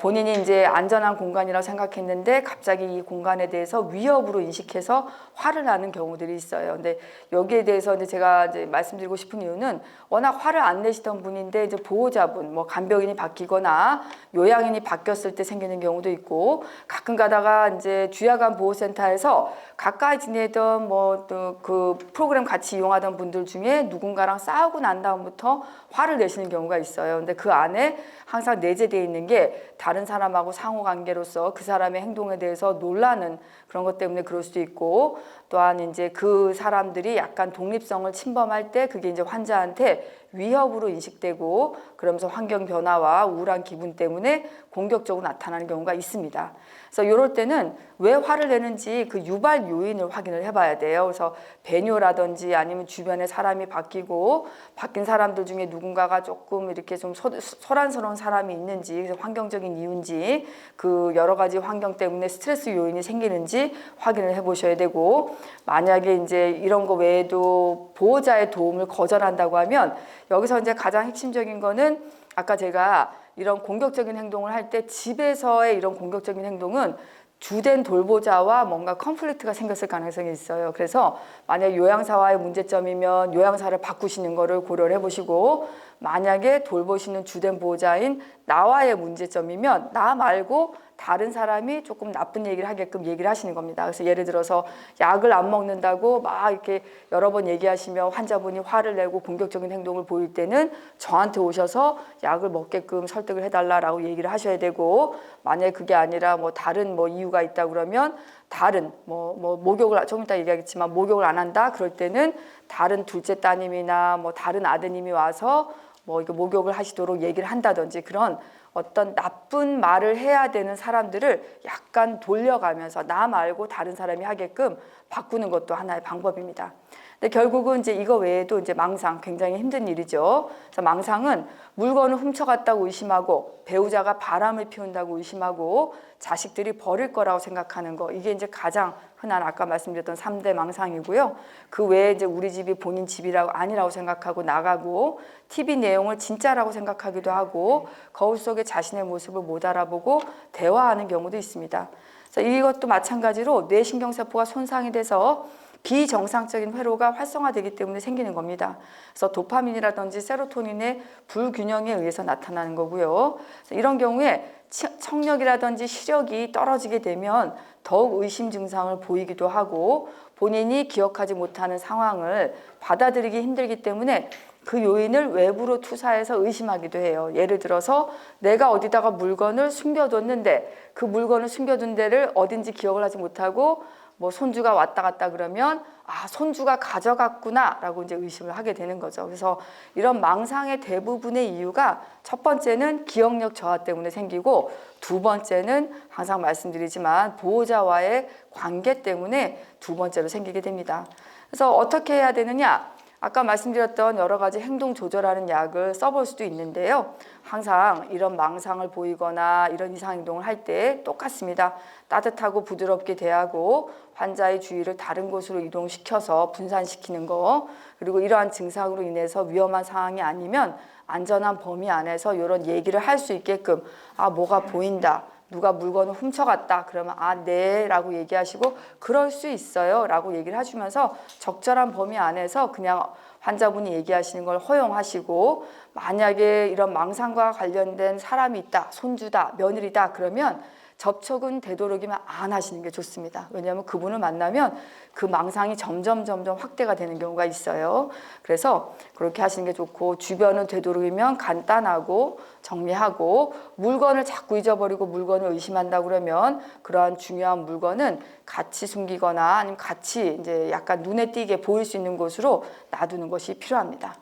A: 본인이 이제 안전한 공간이라고 생각했는데 갑자기 이 공간에 대해서 위협으로 인식해서 화를 나는 경우들이 있어요. 근데 여기에 대해서 이제 제가 이제 말씀드리고 싶은 이유는 워낙 화를 안 내시던 분인데 이제 보호자분, 뭐 간병인이 바뀌거나 요양인이 바뀌었을 때 생기는 경우도 있고, 가끔 가다가 이제 주야간 보호센터에서 가까이 지내던 뭐 또 그 프로그램 같이 이용하던 분들 중에 누군가랑 싸우고 난 다음부터 화를 내시는 경우가 있어요. 근데 그 안에 항상 내재되어 있는 게 다른 사람하고 상호관계로서 그 사람의 행동에 대해서 놀라는 그런 것 때문에 그럴 수도 있고, 또한 이제 그 사람들이 약간 독립성을 침범할 때 그게 이제 환자한테 위협으로 인식되고, 그러면서 환경 변화와 우울한 기분 때문에 공격적으로 나타나는 경우가 있습니다. 그래서 이럴 때는 왜 화를 내는지 그 유발 요인을 확인을 해봐야 돼요. 그래서 배뇨라든지 아니면 주변에 사람이 바뀌고 바뀐 사람들 중에 누군가가 조금 이렇게 좀 소란스러운 사람이 있는지, 환경적인 이유인지, 그 여러 가지 환경 때문에 스트레스 요인이 생기는지 확인을 해보셔야 되고, 만약에 이제 이런 거 외에도 보호자의 도움을 거절한다고 하면 여기서 이제 가장 핵심적인 거는 아까 제가 이런 공격적인 행동을 할 때 집에서의 이런 공격적인 행동은 주된 돌보자와 뭔가 컨플릭트가 생겼을 가능성이 있어요. 그래서 만약 요양사와의 문제점이면 요양사를 바꾸시는 거를 고려를 해보시고, 만약에 돌보시는 주된 보호자인 나와의 문제점이면 나 말고 다른 사람이 조금 나쁜 얘기를 하게끔 얘기를 하시는 겁니다. 그래서 예를 들어서 약을 안 먹는다고 막 이렇게 여러 번 얘기하시면 환자분이 화를 내고 공격적인 행동을 보일 때는 저한테 오셔서 약을 먹게끔 설득을 해달라라고 얘기를 하셔야 되고, 만약에 그게 아니라 뭐 다른 뭐 이유가 있다 그러면 다른 뭐 목욕을 좀 이따 얘기하겠지만 목욕을 안 한다 그럴 때는 다른 둘째 따님이나 뭐 다른 아드님이 와서 뭐 이거 목욕을 하시도록 얘기를 한다든지, 그런 어떤 나쁜 말을 해야 되는 사람들을 약간 돌려가면서 나 말고 다른 사람이 하게끔 바꾸는 것도 하나의 방법입니다. 근데 결국은 이제 이거 외에도 이제 망상 굉장히 힘든 일이죠. 그래서 망상은 물건을 훔쳐갔다고 의심하고, 배우자가 바람을 피운다고 의심하고, 자식들이 버릴 거라고 생각하는 거, 이게 이제 가장 흔한 아까 말씀드렸던 3대 망상이고요. 그 외에 이제 우리 집이 본인 집이라고 아니라고 생각하고 나가고, TV 내용을 진짜라고 생각하기도 하고, 거울 속에 자신의 모습을 못 알아보고 대화하는 경우도 있습니다. 그래서 이것도 마찬가지로 뇌신경세포가 손상이 돼서 비정상적인 회로가 활성화되기 때문에 생기는 겁니다. 그래서 도파민이라든지 세로토닌의 불균형에 의해서 나타나는 거고요. 이런 경우에 청력이라든지 시력이 떨어지게 되면 더욱 의심 증상을 보이기도 하고, 본인이 기억하지 못하는 상황을 받아들이기 힘들기 때문에 그 요인을 외부로 투사해서 의심하기도 해요. 예를 들어서 내가 어디다가 물건을 숨겨뒀는데 그 물건을 숨겨둔 데를 어딘지 기억을 하지 못하고 뭐 손주가 왔다 갔다 그러면 아, 손주가 가져갔구나 라고 이제 의심을 하게 되는 거죠. 그래서 이런 망상의 대부분의 이유가 첫 번째는 기억력 저하 때문에 생기고, 두 번째는 항상 말씀드리지만 보호자와의 관계 때문에 두 번째로 생기게 됩니다. 그래서 어떻게 해야 되느냐? 아까 말씀드렸던 여러 가지 행동 조절하는 약을 써볼 수도 있는데요. 항상 이런 망상을 보이거나 이런 이상 행동을 할 때 똑같습니다. 따뜻하고 부드럽게 대하고 환자의 주의를 다른 곳으로 이동시켜서 분산시키는 거, 그리고 이러한 증상으로 인해서 위험한 상황이 아니면 안전한 범위 안에서 이런 얘기를 할 수 있게끔, 아, 뭐가 보인다, 누가 물건을 훔쳐갔다 그러면 아, 네 라고 얘기하시고 그럴 수 있어요 라고 얘기를 해주면서 적절한 범위 안에서 그냥 환자분이 얘기하시는 걸 허용하시고, 만약에 이런 망상과 관련된 사람이 있다, 손주다, 며느리다 그러면 접촉은 되도록이면 안 하시는 게 좋습니다. 왜냐하면 그분을 만나면 그 망상이 점점 확대가 되는 경우가 있어요. 그래서 그렇게 하시는 게 좋고, 주변은 되도록이면 간단하고 정리하고, 물건을 자꾸 잊어버리고 물건을 의심한다 그러면 그러한 중요한 물건은 같이 숨기거나 아니면 같이 이제 약간 눈에 띄게 보일 수 있는 곳으로 놔두는 것이 필요합니다.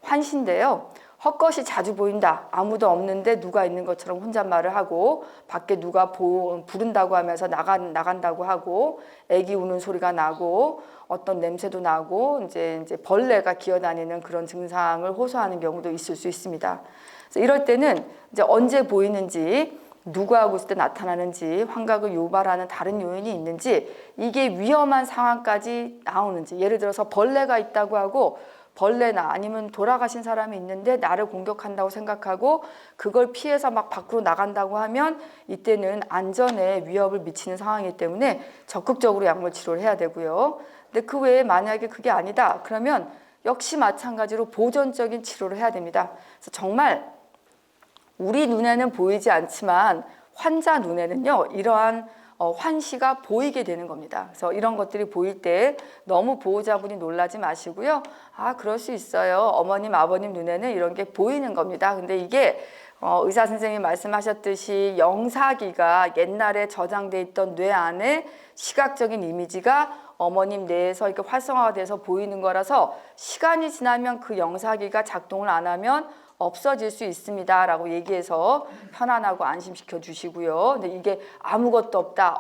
A: 환시인데요. 헛것이 자주 보인다. 아무도 없는데 누가 있는 것처럼 혼잣말을 하고, 밖에 누가 부른다고 하면서 나간다고 하고, 애기 우는 소리가 나고, 어떤 냄새도 나고, 이제 벌레가 기어다니는 그런 증상을 호소하는 경우도 있을 수 있습니다. 그래서 이럴 때는 이제 언제 보이는지, 누구하고 있을 때 나타나는지, 환각을 유발하는 다른 요인이 있는지, 이게 위험한 상황까지 나오는지, 예를 들어서 벌레가 있다고 하고 벌레나 아니면 돌아가신 사람이 있는데 나를 공격한다고 생각하고 그걸 피해서 막 밖으로 나간다고 하면 이때는 안전에 위협을 미치는 상황이기 때문에 적극적으로 약물 치료를 해야 되고요. 근데 그 외에 만약에 그게 아니다 그러면 역시 마찬가지로 보존적인 치료를 해야 됩니다. 그래서 정말 우리 눈에는 보이지 않지만 환자 눈에는요 이러한 환시가 보이게 되는 겁니다. 그래서 이런 것들이 보일 때 너무 보호자분이 놀라지 마시고요. 아, 그럴 수 있어요. 어머님, 아버님 눈에는 이런 게 보이는 겁니다. 근데 이게 의사 선생님이 말씀하셨듯이 영사기가 옛날에 저장돼 있던 뇌 안에 시각적인 이미지가 어머님 뇌에서 이렇게 활성화가 돼서 보이는 거라서 시간이 지나면 그 영사기가 작동을 안 하면 없어질 수 있습니다 라고 얘기해서 편안하고 안심시켜 주시고요. 근데 이게 아무것도 없다,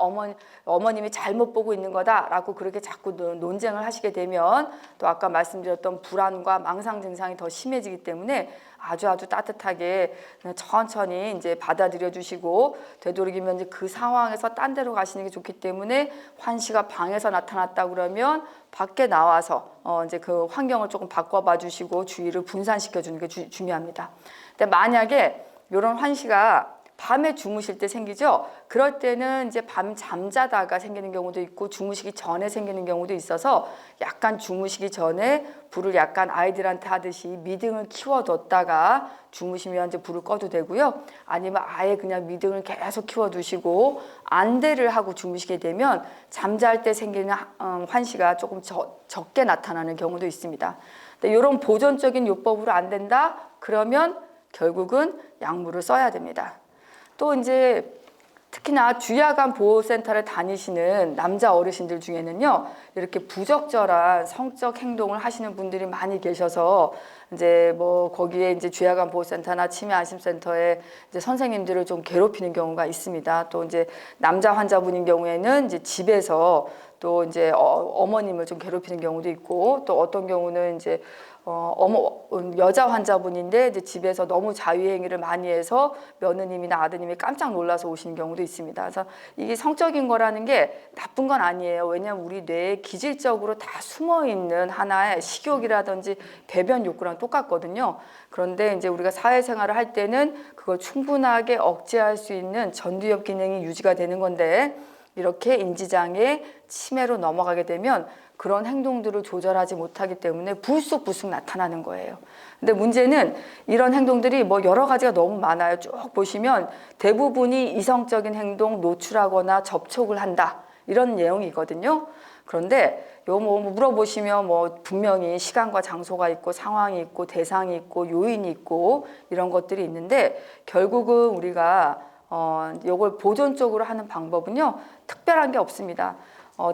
A: 어머님이 잘못 보고 있는 거다 라고 그렇게 자꾸 논쟁을 하시게 되면 또 아까 말씀드렸던 불안과 망상 증상이 더 심해지기 때문에 아주 따뜻하게 천천히 이제 받아들여 주시고 되도록이면 이제 그 상황에서 딴 데로 가시는 게 좋기 때문에 환시가 방에서 나타났다 그러면 밖에 나와서 이제 그 환경을 조금 바꿔봐 주시고 주의를 분산시켜 주는 게 중요합니다. 근데 만약에 이런 환시가 밤에 주무실 때 생기죠. 그럴 때는 이제 밤 잠자다가 생기는 경우도 있고 주무시기 전에 생기는 경우도 있어서 약간 주무시기 전에 불을 약간 아이들한테 하듯이 미등을 키워뒀다가 주무시면 이제 불을 꺼도 되고요. 아니면 아예 그냥 미등을 계속 키워두시고 안대를 하고 주무시게 되면 잠잘 때 생기는 환시가 조금 적게 나타나는 경우도 있습니다. 근데 이런 보존적인 요법으로 안 된다? 그러면 결국은 약물을 써야 됩니다. 또 이제 특히나 주야간 보호센터를 다니시는 남자 어르신들 중에는요, 이렇게 부적절한 성적 행동을 하시는 분들이 많이 계셔서 이제 뭐 거기에 이제 주야간 보호센터나 치매 안심센터에 이제 선생님들을 좀 괴롭히는 경우가 있습니다. 또 이제 남자 환자분인 경우에는 이제 집에서 또 이제 어머님을 좀 괴롭히는 경우도 있고 또 어떤 경우는 이제 여자 환자분인데 이제 집에서 너무 자유행위를 많이 해서 며느님이나 아드님이 깜짝 놀라서 오시는 경우도 있습니다. 그래서 이게 성적인 거라는 게 나쁜 건 아니에요. 왜냐하면 우리 뇌에 기질적으로 다 숨어 있는 하나의 식욕이라든지 배변 욕구랑 똑같거든요. 그런데 이제 우리가 사회생활을 할 때는 그걸 충분하게 억제할 수 있는 전두엽 기능이 유지가 되는 건데 이렇게 인지장애, 치매로 넘어가게 되면 그런 행동들을 조절하지 못하기 때문에 불쑥 나타나는 거예요. 근데 문제는 이런 행동들이 뭐 여러 가지가 너무 많아요. 쭉 보시면 대부분이 이성적인 행동, 노출하거나 접촉을 한다. 이런 내용이거든요. 그런데 요 뭐 물어보시면 뭐 분명히 시간과 장소가 있고 상황이 있고 대상이 있고 요인이 있고 이런 것들이 있는데 결국은 우리가 요걸 보존적으로 하는 방법은요. 특별한 게 없습니다.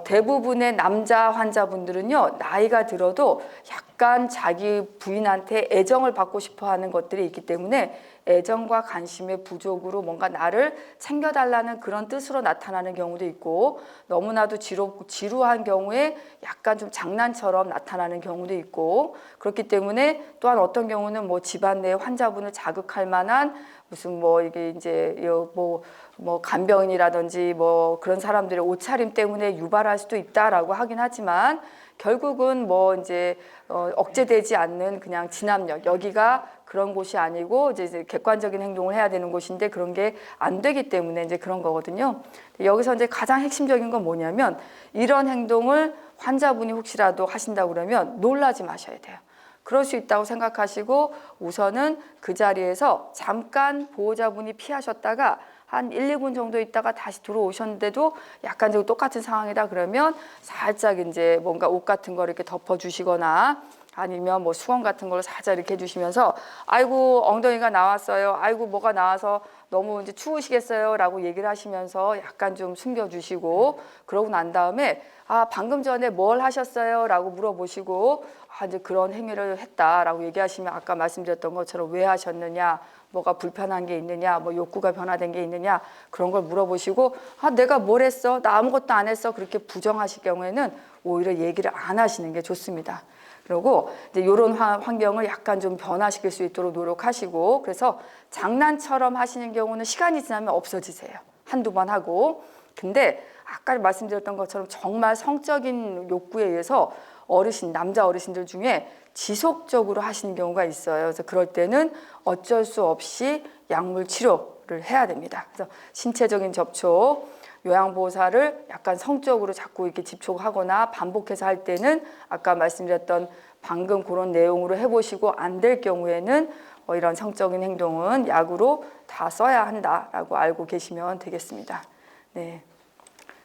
A: 대부분의 남자 환자분들은요, 나이가 들어도 약간 자기 부인한테 애정을 받고 싶어 하는 것들이 있기 때문에 애정과 관심의 부족으로 뭔가 나를 챙겨달라는 그런 뜻으로 나타나는 경우도 있고 너무나도 지루한 경우에 약간 좀 장난처럼 나타나는 경우도 있고 그렇기 때문에 또한 어떤 경우는 뭐 집안 내 환자분을 자극할 만한 무슨 뭐 이게 이제 뭐 간병인이라든지 뭐 그런 사람들의 옷차림 때문에 유발할 수도 있다라고 하긴 하지만 결국은 뭐 이제 억제되지 않는 그냥 진압력 여기가 그런 곳이 아니고 이제 객관적인 행동을 해야 되는 곳인데 그런 게 안 되기 때문에 이제 그런 거거든요. 여기서 이제 가장 핵심적인 건 뭐냐면 이런 행동을 환자분이 혹시라도 하신다고 그러면 놀라지 마셔야 돼요. 그럴 수 있다고 생각하시고 우선은 그 자리에서 잠깐 보호자분이 피하셨다가 한 1, 2분 정도 있다가 다시 들어오셨는데도 약간 좀 똑같은 상황이다 그러면 살짝 이제 뭔가 옷 같은 거 이렇게 덮어주시거나 아니면 뭐 수건 같은 걸로 살짝 이렇게 해주시면서 아이고 엉덩이가 나왔어요. 아이고 뭐가 나와서 너무 이제 추우시겠어요 라고 얘기를 하시면서 약간 좀 숨겨주시고 그러고 난 다음에 아 방금 전에 뭘 하셨어요 라고 물어보시고 아 이제 그런 행위를 했다라고 얘기하시면 아까 말씀드렸던 것처럼 왜 하셨느냐 뭐가 불편한 게 있느냐 뭐 욕구가 변화된 게 있느냐 그런 걸 물어보시고 아 내가 뭘 했어 나 아무것도 안 했어 그렇게 부정하실 경우에는 오히려 얘기를 안 하시는 게 좋습니다. 그리고 이제 이런 환경을 약간 좀 변화시킬 수 있도록 노력하시고 그래서 장난처럼 하시는 경우는 시간이 지나면 없어지세요. 한두 번 하고 근데 아까 말씀드렸던 것처럼 정말 성적인 욕구에 의해서 남자 어르신들 중에 지속적으로 하시는 경우가 있어요. 그래서 그럴 때는 어쩔 수 없이 약물 치료를 해야 됩니다. 그래서 신체적인 접촉, 요양보호사를 약간 성적으로 자꾸 이렇게 집촉하거나 반복해서 할 때는 아까 말씀드렸던 방금 그런 내용으로 해보시고 안 될 경우에는 이런 성적인 행동은 약으로 다 써야 한다라고 알고 계시면 되겠습니다. 네.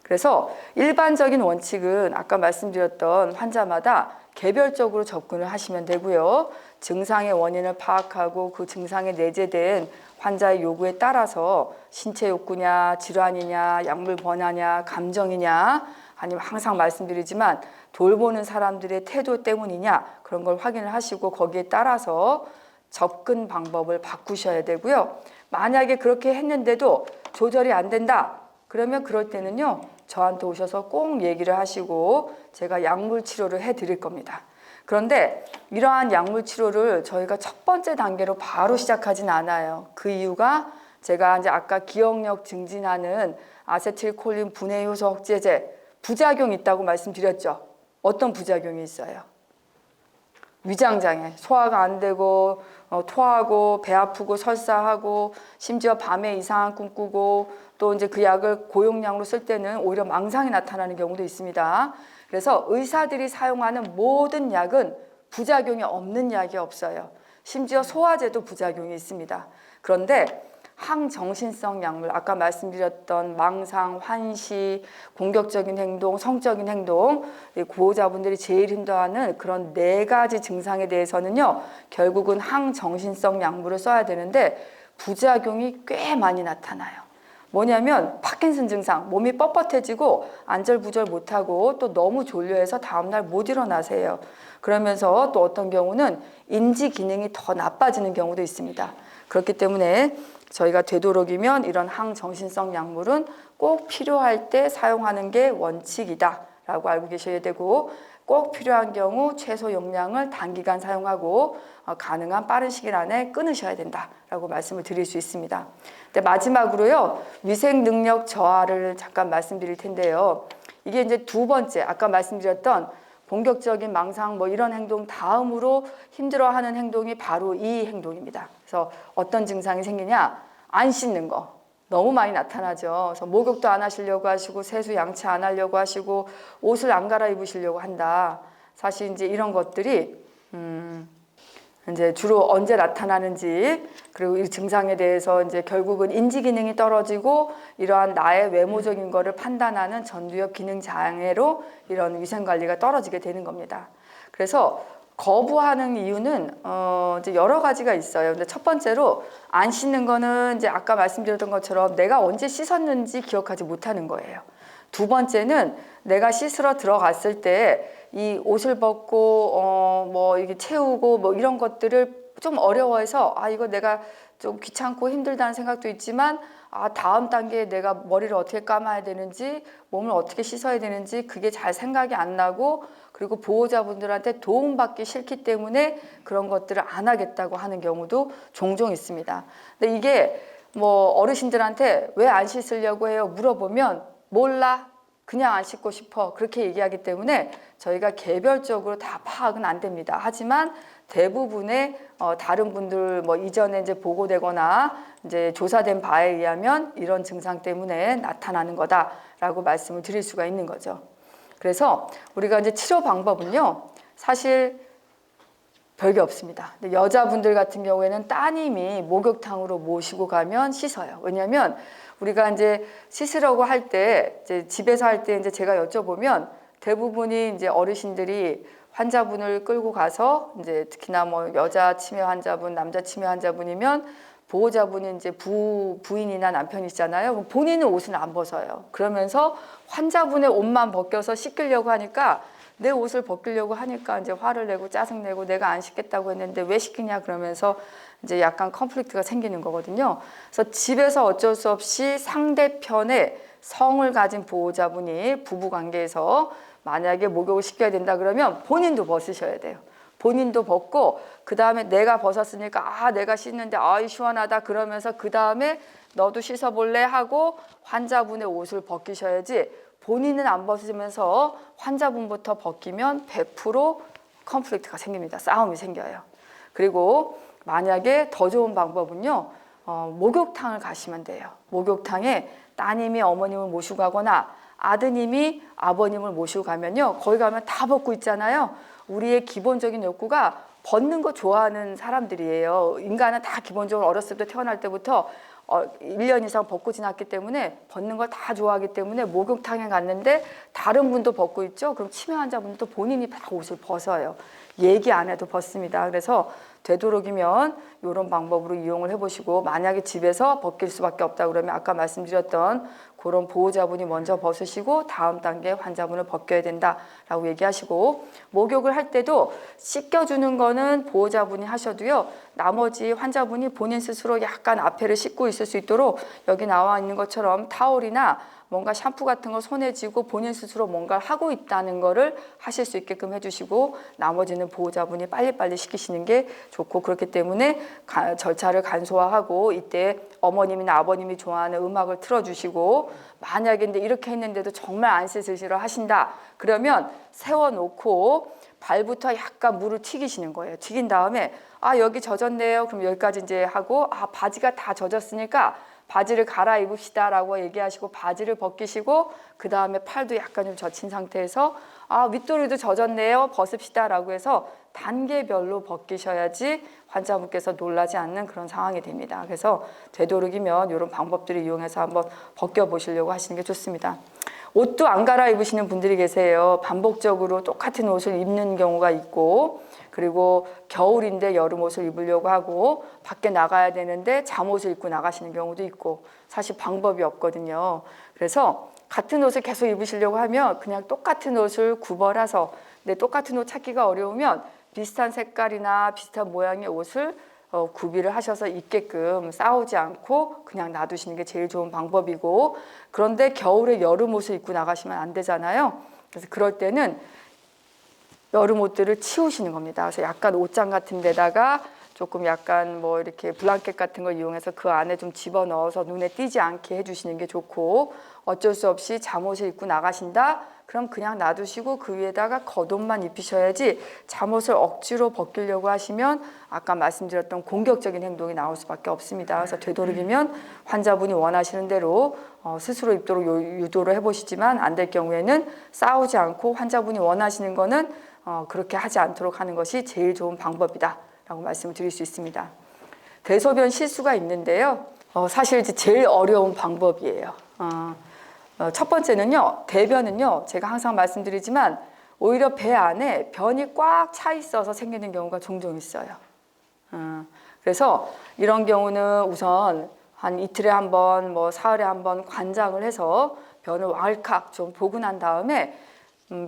A: 그래서 일반적인 원칙은 아까 말씀드렸던 환자마다 개별적으로 접근을 하시면 되고요. 증상의 원인을 파악하고 그 증상에 내재된 환자의 요구에 따라서 신체 욕구냐, 질환이냐, 약물 번화냐, 감정이냐, 아니면 항상 말씀드리지만 돌보는 사람들의 태도 때문이냐 그런 걸 확인을 하시고 거기에 따라서 접근 방법을 바꾸셔야 되고요. 만약에 그렇게 했는데도 조절이 안 된다. 그러면 그럴 때는요. 저한테 오셔서 꼭 얘기를 하시고 제가 약물 치료를 해드릴 겁니다. 그런데 이러한 약물 치료를 저희가 첫 번째 단계로 바로 시작하진 않아요. 그 이유가 제가 이제 아까 기억력 증진하는 아세틸콜린 분해 효소 억제제 부작용이 있다고 말씀드렸죠. 어떤 부작용이 있어요? 위장장애, 소화가 안 되고 토하고 배 아프고 설사하고 심지어 밤에 이상한 꿈 꾸고 또 이제 그 약을 고용량으로 쓸 때는 오히려 망상이 나타나는 경우도 있습니다. 그래서 의사들이 사용하는 모든 약은 부작용이 없는 약이 없어요. 심지어 소화제도 부작용이 있습니다. 그런데 항정신성 약물, 아까 말씀드렸던 망상, 환시, 공격적인 행동, 성적인 행동, 구호자분들이 제일 힘들어하는 그런 4가지 증상에 대해서는요, 결국은 항정신성 약물을 써야 되는데 부작용이 꽤 많이 나타나요. 뭐냐면 파킨슨 증상, 몸이 뻣뻣해지고 안절부절 못하고 또 너무 졸려해서 다음날 못 일어나세요. 그러면서 또 어떤 경우는 인지 기능이 더 나빠지는 경우도 있습니다. 그렇기 때문에 저희가 되도록이면 이런 항정신성 약물은 꼭 필요할 때 사용하는 게 원칙이다 라고 알고 계셔야 되고 꼭 필요한 경우 최소 용량을 단기간 사용하고 가능한 빠른 시일 안에 끊으셔야 된다라고 말씀을 드릴 수 있습니다. 근데 마지막으로요, 위생 능력 저하를 잠깐 말씀드릴 텐데요. 이게 이제 두 번째, 아까 말씀드렸던 본격적인 망상 이런 행동 다음으로 힘들어하는 행동이 바로 이 행동입니다. 그래서 어떤 증상이 생기냐? 안 씻는 거. 너무 많이 나타나죠. 그래서 목욕도 안 하시려고 하시고 세수 양치 안 하려고 하시고 옷을 안 갈아입으시려고 한다. 사실 이제 이런 것들이 이제 주로 언제 나타나는지 그리고 이 증상에 대해서 이제 결국은 인지 기능이 떨어지고 이러한 나의 외모적인 거를 판단하는 전두엽 기능 장애로 이런 위생 관리가 떨어지게 되는 겁니다. 그래서 거부하는 이유는 이제 여러 가지가 있어요. 근데 첫 번째로 안 씻는 거는 이제 아까 말씀드렸던 것처럼 내가 언제 씻었는지 기억하지 못하는 거예요. 두 번째는 내가 씻으러 들어갔을 때 이 옷을 벗고 이게 채우고 이런 것들을 좀 어려워해서 이거 내가 좀 귀찮고 힘들다는 생각도 있지만 다음 단계에 내가 머리를 어떻게 감아야 되는지 몸을 어떻게 씻어야 되는지 그게 잘 생각이 안 나고 그리고 보호자분들한테 도움받기 싫기 때문에 그런 것들을 안 하겠다고 하는 경우도 종종 있습니다. 근데 이게 어르신들한테 왜 안 씻으려고 해요? 물어보면 몰라. 그냥 안 씻고 싶어. 그렇게 얘기하기 때문에 저희가 개별적으로 다 파악은 안 됩니다. 하지만 대부분의 다른 분들 이전에 이제 보고되거나 이제 조사된 바에 의하면 이런 증상 때문에 나타나는 거다라고 말씀을 드릴 수가 있는 거죠. 그래서 우리가 이제 치료 방법은요, 사실 별게 없습니다. 근데 여자분들 같은 경우에는 따님이 목욕탕으로 모시고 가면 씻어요. 왜냐하면 우리가 이제 씻으려고 할 때 이제 집에서 할 때 이제 제가 여쭤보면 대부분이 이제 어르신들이 환자분을 끌고 가서 이제 특히나 여자 치매 환자분, 남자 치매 환자분이면 보호자분이 이제 부인이나 남편이시잖아요. 그럼 본인은 옷을 안 벗어요. 그러면서 환자분의 옷만 벗겨서 씻기려고 하니까 내 옷을 벗기려고 하니까 이제 화를 내고 짜증내고 내가 안 씻겠다고 했는데 왜 시키냐 그러면서 이제 약간 컨플릭트가 생기는 거거든요. 그래서 집에서 어쩔 수 없이 상대편의 성을 가진 보호자분이 부부관계에서 만약에 목욕을 시켜야 된다 그러면 본인도 벗으셔야 돼요. 본인도 벗고 그 다음에 내가 벗었으니까 내가 씻는데 시원하다 그러면서 그 다음에 너도 씻어볼래 하고 환자분의 옷을 벗기셔야지 본인은 안 벗으면서 환자분부터 벗기면 100% 컨플릭트가 생깁니다. 싸움이 생겨요. 그리고 만약에 더 좋은 방법은요, 목욕탕을 가시면 돼요. 목욕탕에 따님이 어머님을 모시고 가거나 아드님이 아버님을 모시고 가면요, 거기 가면 다 벗고 있잖아요. 우리의 기본적인 욕구가 벗는 거 좋아하는 사람들이에요. 인간은 다 기본적으로 어렸을 때 태어날 때부터 1년 이상 벗고 지났기 때문에 벗는 걸 다 좋아하기 때문에 목욕탕에 갔는데 다른 분도 벗고 있죠. 그럼 치매 환자분도 본인이 다 옷을 벗어요. 얘기 안 해도 벗습니다. 그래서 되도록이면 이런 방법으로 이용을 해보시고, 만약에 집에서 벗길 수밖에 없다 그러면 아까 말씀드렸던 그런 보호자분이 먼저 벗으시고 다음 단계 환자분을 벗겨야 된다라고 얘기하시고, 목욕을 할 때도 씻겨주는 거는 보호자분이 하셔도요, 나머지 환자분이 본인 스스로 약간 앞에를 씻고 있을 수 있도록 여기 나와 있는 것처럼 타올이나 뭔가 샴푸 같은 거 손에 쥐고 본인 스스로 뭔가를 하고 있다는 거를 하실 수 있게끔 해주시고, 나머지는 보호자분이 빨리빨리 시키시는 게 좋고, 그렇기 때문에 절차를 간소화하고 이때 어머님이나 아버님이 좋아하는 음악을 틀어주시고, 만약에 근데 이렇게 했는데도 정말 안 씻으시려 하신다 그러면 세워놓고 발부터 약간 물을 튀기시는 거예요. 튀긴 다음에 여기 젖었네요. 그럼 여기까지 이제 하고, 바지가 다 젖었으니까 바지를 갈아입읍시다 라고 얘기하시고 바지를 벗기시고, 그 다음에 팔도 약간 좀 젖힌 상태에서 윗도리도 젖었네요, 벗읍시다 라고 해서 단계별로 벗기셔야지 환자분께서 놀라지 않는 그런 상황이 됩니다. 그래서 되도록이면 이런 방법들을 이용해서 한번 벗겨보시려고 하시는 게 좋습니다. 옷도 안 갈아입으시는 분들이 계세요. 반복적으로 똑같은 옷을 입는 경우가 있고, 그리고 겨울인데 여름 옷을 입으려고 하고 밖에 나가야 되는데 잠옷을 입고 나가시는 경우도 있고, 사실 방법이 없거든요. 그래서 같은 옷을 계속 입으시려고 하면 그냥 똑같은 옷을 구벌해서, 근데 똑같은 옷 찾기가 어려우면 비슷한 색깔이나 비슷한 모양의 옷을 구비를 하셔서 입게끔 싸우지 않고 그냥 놔두시는 게 제일 좋은 방법이고, 그런데 겨울에 여름 옷을 입고 나가시면 안 되잖아요. 그래서 그럴 때는 여름 옷들을 치우시는 겁니다. 그래서 약간 옷장 같은 데다가 조금 약간 뭐 이렇게 블랑켓 같은 걸 이용해서 그 안에 좀 집어넣어서 눈에 띄지 않게 해주시는 게 좋고, 어쩔 수 없이 잠옷을 입고 나가신다? 그럼 그냥 놔두시고 그 위에다가 겉옷만 입히셔야지, 잠옷을 억지로 벗기려고 하시면 아까 말씀드렸던 공격적인 행동이 나올 수밖에 없습니다. 그래서 되도록이면 환자분이 원하시는 대로 스스로 입도록 유도를 해보시지만, 안 될 경우에는 싸우지 않고 환자분이 원하시는 거는 그렇게 하지 않도록 하는 것이 제일 좋은 방법이다 라고 말씀을 드릴 수 있습니다. 대소변 실수가 있는데요, 사실 이제 제일 어려운 방법이에요. 첫 번째는요, 대변은요, 제가 항상 말씀드리지만 오히려 배 안에 변이 꽉 차 있어서 생기는 경우가 종종 있어요. 그래서 이런 경우는 우선 한 이틀에 한 번, 뭐 사흘에 한 번 관장을 해서 변을 왈칵 좀 보고 난 다음에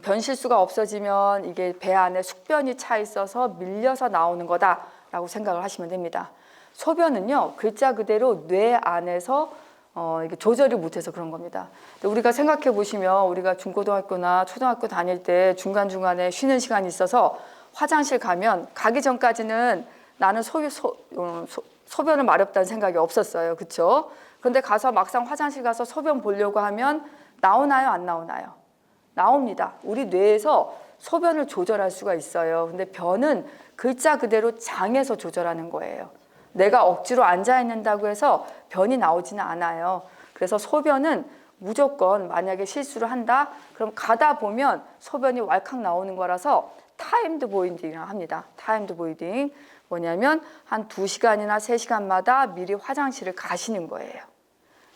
A: 변 실수가 없어지면 이게 배 안에 숙변이 차 있어서 밀려서 나오는 거다라고 생각을 하시면 됩니다. 소변은요, 글자 그대로 뇌 안에서 이게 조절이 못해서 그런 겁니다. 우리가 생각해 보시면, 우리가 중고등학교나 초등학교 다닐 때 중간중간에 쉬는 시간이 있어서 화장실 가면 가기 전까지는 나는 소변을 마렵다는 생각이 없었어요. 그렇죠? 그런데 가서 막상 화장실 가서 소변 보려고 하면 나오나요? 안 나오나요? 나옵니다. 우리 뇌에서 소변을 조절할 수가 있어요. 근데 변은 글자 그대로 장에서 조절하는 거예요. 내가 억지로 앉아 있는다고 해서 변이 나오지는 않아요. 그래서 소변은 무조건 만약에 실수를 한다? 그럼 가다 보면 소변이 왈칵 나오는 거라서 타임드 보이딩이라고 합니다. 타임드 보이딩. 뭐냐면 한 2시간이나 3시간마다 미리 화장실을 가시는 거예요.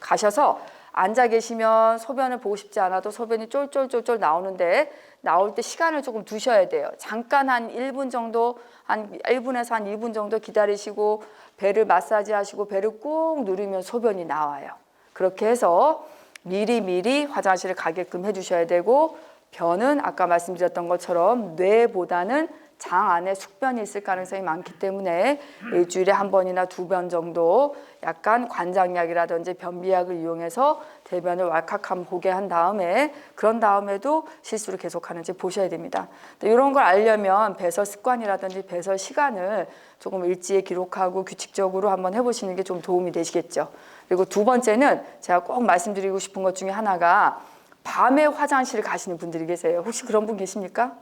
A: 가셔서 앉아 계시면 소변을 보고 싶지 않아도 소변이 쫄쫄쫄쫄 나오는데, 나올 때 시간을 조금 두셔야 돼요. 잠깐 한 1분 정도, 한 1분에서 한 2분 정도 기다리시고 배를 마사지 하시고 배를 꾹 누르면 소변이 나와요. 그렇게 해서 미리 화장실을 가게끔 해주셔야 되고, 변은 아까 말씀드렸던 것처럼 뇌보다는 장 안에 숙변이 있을 가능성이 많기 때문에 일주일에 한 번이나 2번 정도 약간 관장약이라든지 변비약을 이용해서 대변을 왈칵 한번 보게 한 다음에, 그런 다음에도 실수를 계속하는지 보셔야 됩니다. 이런 걸 알려면 배설 습관이라든지 배설 시간을 조금 일지에 기록하고 규칙적으로 한번 해보시는 게 좀 도움이 되시겠죠. 그리고 두 번째는 제가 꼭 말씀드리고 싶은 것 중에 하나가, 밤에 화장실을 가시는 분들이 계세요. 혹시 그런 분 계십니까?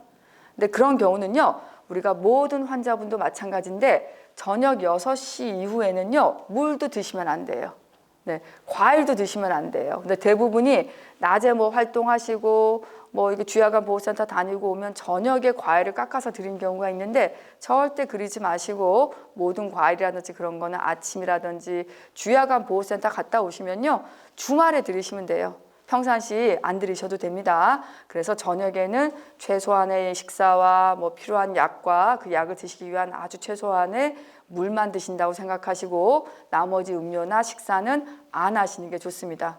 A: 근데 그런 경우는요, 우리가 모든 환자분도 마찬가지인데 저녁 6시 이후에는요, 물도 드시면 안 돼요. 네, 과일도 드시면 안 돼요. 근데 대부분이 낮에 뭐 활동하시고 뭐 이게 주야간 보호센터 다니고 오면 저녁에 과일을 깎아서 드린 경우가 있는데 절대 그러지 마시고 모든 과일이라든지 그런 거는 아침이라든지 주야간 보호센터 갔다 오시면요, 주말에 드리시면 돼요. 평상시 안 들이셔도 됩니다. 그래서 저녁에는 최소한의 식사와 뭐 필요한 약과 그 약을 드시기 위한 아주 최소한의 물만 드신다고 생각하시고 나머지 음료나 식사는 안 하시는 게 좋습니다.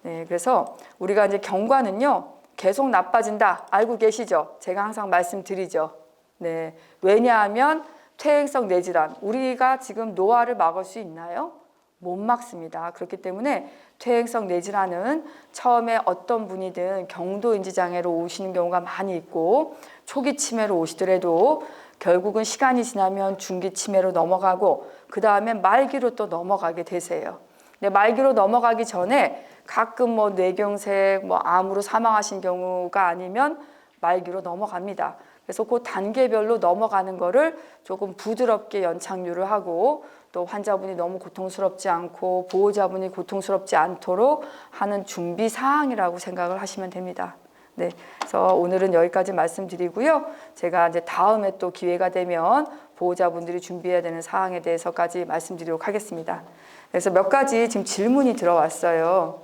A: 네, 그래서 우리가 이제 경과는요, 계속 나빠진다 알고 계시죠? 제가 항상 말씀드리죠. 네, 왜냐하면 퇴행성 뇌질환, 우리가 지금 노화를 막을 수 있나요? 못 막습니다. 그렇기 때문에 퇴행성 뇌질환은 처음에 어떤 분이든 경도인지장애로 오시는 경우가 많이 있고 초기 치매로 오시더라도 결국은 시간이 지나면 중기 치매로 넘어가고 그 다음에 말기로 또 넘어가게 되세요. 근데 말기로 넘어가기 전에 가끔 뭐 뇌경색, 뭐 암으로 사망하신 경우가 아니면 말기로 넘어갑니다. 그래서 그 단계별로 넘어가는 거를 조금 부드럽게 연착륙을 하고 또 환자분이 너무 고통스럽지 않고 보호자분이 고통스럽지 않도록 하는 준비 사항이라고 생각을 하시면 됩니다. 네, 그래서 오늘은 여기까지 말씀드리고요. 제가 이제 다음에 또 기회가 되면 보호자분들이 준비해야 되는 사항에 대해서까지 말씀드리도록 하겠습니다. 그래서 몇 가지 지금 질문이 들어왔어요.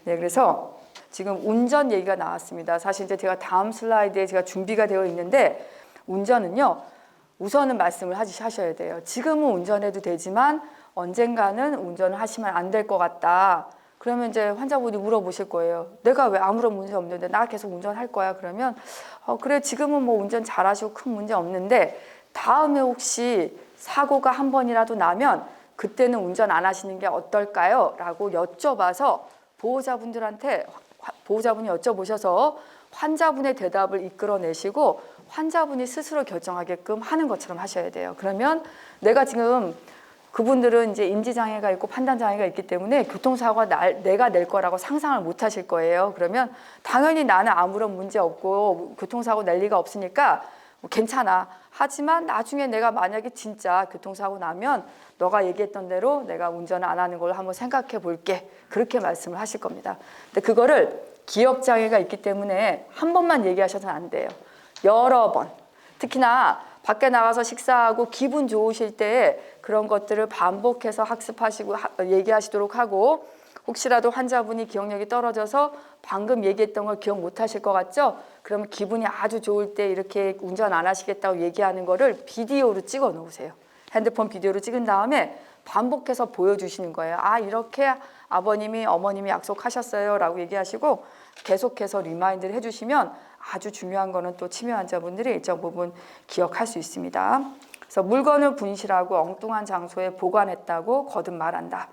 A: 네, 그래서 지금 운전 얘기가 나왔습니다. 사실 이제 제가 다음 슬라이드에 제가 준비가 되어 있는데 운전은요, 우선은 말씀을 하셔야 돼요. 지금은 운전해도 되지만 언젠가는 운전을 하시면 안 될 것 같다. 그러면 이제 환자분이 물어보실 거예요. 내가 왜 아무런 문제 없는데 나 계속 운전할 거야? 그러면 그래 지금은 뭐 운전 잘하시고 큰 문제 없는데 다음에 혹시 사고가 한 번이라도 나면 그때는 운전 안 하시는 게 어떨까요? 라고 여쭤봐서 보호자분이 여쭤보셔서 환자분의 대답을 이끌어내시고 환자분이 스스로 결정하게끔 하는 것처럼 하셔야 돼요. 그러면 내가 지금 그분들은 이제 인지장애가 있고 판단장애가 있기 때문에 교통사고가 내가 낼 거라고 상상을 못 하실 거예요. 그러면 당연히 나는 아무런 문제 없고 교통사고 낼 리가 없으니까 괜찮아. 하지만 나중에 내가 만약에 진짜 교통사고 나면 너가 얘기했던 대로 내가 운전을 안 하는 걸 한번 생각해 볼게. 그렇게 말씀을 하실 겁니다. 근데 그거를 기억장애가 있기 때문에 한 번만 얘기하셔서는 안 돼요. 여러 번. 특히나 밖에 나가서 식사하고 기분 좋으실 때 그런 것들을 반복해서 학습하시고 얘기하시도록 하고 혹시라도 환자분이 기억력이 떨어져서 방금 얘기했던 걸 기억 못 하실 것 같죠? 그러면 기분이 아주 좋을 때 이렇게 운전 안 하시겠다고 얘기하는 거를 비디오로 찍어 놓으세요. 핸드폰 비디오로 찍은 다음에 반복해서 보여주시는 거예요. 아, 이렇게 아버님이 어머님이 약속하셨어요 라고 얘기하시고 계속해서 리마인드를 해주시면 아주 중요한 거는 또 치매 환자분들이 일정 부분 기억할 수 있습니다. 그래서 물건을 분실하고 엉뚱한 장소에 보관했다고 거듭 말한다.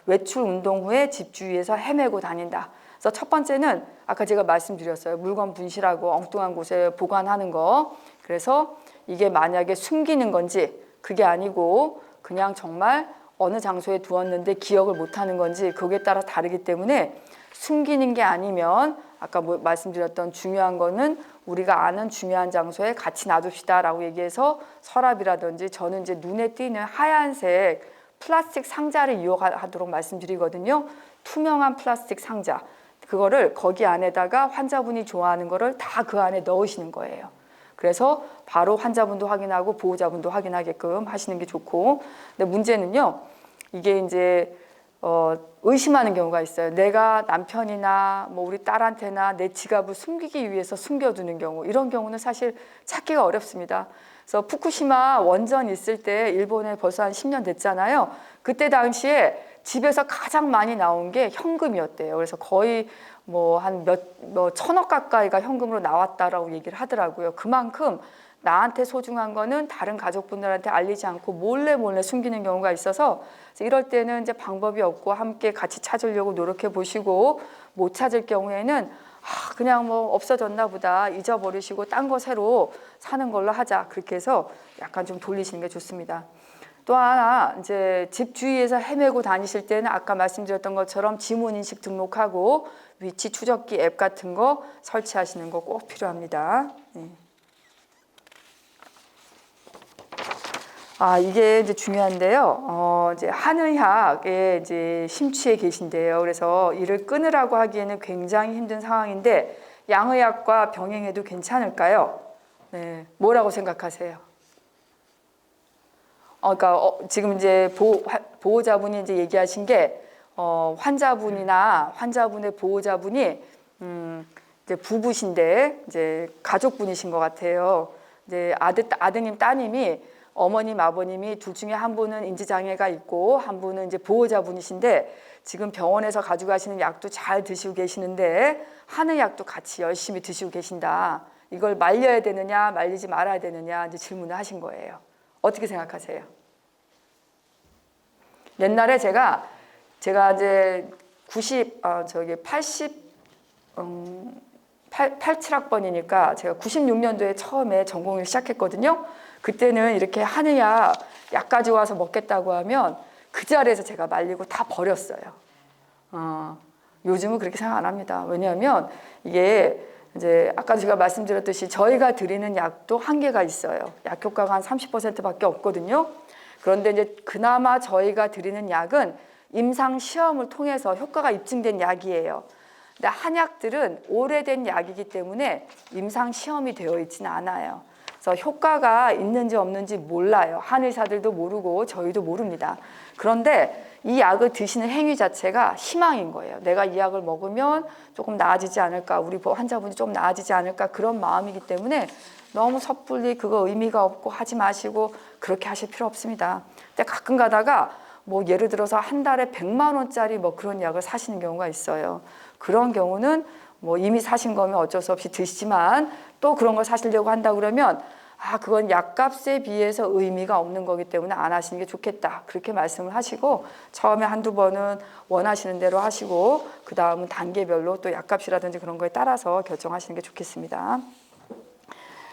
A: 외출 운동 후에 집 주위에서 헤매고 다닌다. 그래서 첫 번째는 아까 제가 말씀드렸어요. 물건 분실하고 엉뚱한 곳에 보관하는 거. 그래서 이게 만약에 숨기는 건지 그게 아니고 그냥 정말 어느 장소에 두었는데 기억을 못하는 건지 그거에 따라 다르기 때문에 숨기는 게 아니면 아까 말씀드렸던 중요한 거는 우리가 아는 중요한 장소에 같이 놔둡시다 라고 얘기해서 서랍이라든지 저는 이제 눈에 띄는 하얀색 플라스틱 상자를 이용하도록 말씀드리거든요. 투명한 플라스틱 상자. 그거를 거기 안에다가 환자분이 좋아하는 거를 다 그 안에 넣으시는 거예요. 그래서 바로 환자분도 확인하고 보호자분도 확인하게끔 하시는 게 좋고. 근데 문제는요. 이게 이제 의심하는 경우가 있어요. 내가 남편이나 뭐 우리 딸한테나 내 지갑을 숨기기 위해서 숨겨두는 경우. 이런 경우는 사실 찾기가 어렵습니다. 그래서 fukushima 원전 있을 때 일본에 벌써 한 10년 됐잖아요. 그때 당시에 집에서 가장 많이 나온 게 현금이었대요. 그래서 거의 뭐 한 천억 가까이가 현금으로 나왔다라고 얘기를 하더라고요. 그만큼 나한테 소중한 거는 다른 가족분들한테 알리지 않고 몰래 숨기는 경우가 있어서 이럴 때는 이제 방법이 없고 함께 같이 찾으려고 노력해 보시고 못 찾을 경우에는 그냥 뭐 없어졌나 보다 잊어버리시고 딴 거 새로 사는 걸로 하자. 그렇게 해서 약간 좀 돌리시는 게 좋습니다. 또 하나 이제 집 주위에서 헤매고 다니실 때는 아까 말씀드렸던 것처럼 지문인식 등록하고 위치 추적기 앱 같은 거 설치하시는 거 꼭 필요합니다. 네. 이게 이제 중요한데요. 이제 한의학에 이제 심취해 계신데요. 그래서 이를 끊으라고 하기에는 굉장히 힘든 상황인데 양의학과 병행해도 괜찮을까요? 네, 뭐라고 생각하세요? 그러니까 지금 이제 보호자분이 이제 얘기하신 게 환자분이나 환자분의 보호자분이 이제 부부신데 이제 가족분이신 것 같아요. 이제 아드님, 따님이 어머님, 아버님이 둘 중에 한 분은 인지장애가 있고 한 분은 이제 보호자분이신데 지금 병원에서 가져가시는 약도 잘 드시고 계시는데 한의약도 같이 열심히 드시고 계신다. 이걸 말려야 되느냐, 말리지 말아야 되느냐 이제 질문을 하신 거예요. 어떻게 생각하세요? 옛날에 제가 이제 87학번이니까 제가 96년도에 처음에 전공을 시작했거든요. 그때는 이렇게 한의학 약 가져와서 먹겠다고 하면 그 자리에서 제가 말리고 다 버렸어요. 요즘은 그렇게 생각 안 합니다. 왜냐하면 이게 이제 아까 제가 말씀드렸듯이 저희가 드리는 약도 한계가 있어요. 약 효과가 한 30%밖에 없거든요. 그런데 이제 그나마 저희가 드리는 약은 임상 시험을 통해서 효과가 입증된 약이에요. 근데 한약들은 오래된 약이기 때문에 임상 시험이 되어 있지는 않아요. 그래서 효과가 있는지 없는지 몰라요. 한의사들도 모르고 저희도 모릅니다. 그런데 이 약을 드시는 행위 자체가 희망인 거예요. 내가 이 약을 먹으면 조금 나아지지 않을까, 우리 환자분이 좀 나아지지 않을까 그런 마음이기 때문에 너무 섣불리 그거 의미가 없고 하지 마시고 그렇게 하실 필요 없습니다. 근데 가끔 가다가 뭐 예를 들어서 한 달에 100만 원짜리 뭐 그런 약을 사시는 경우가 있어요. 그런 경우는 뭐 이미 사신 거면 어쩔 수 없이 드시지만 또 그런 걸 사시려고 한다 그러면 그건 약값에 비해서 의미가 없는 거기 때문에 안 하시는 게 좋겠다. 그렇게 말씀을 하시고 처음에 한두 번은 원하시는 대로 하시고 그 다음은 단계별로 또 약값이라든지 그런 거에 따라서 결정하시는 게 좋겠습니다.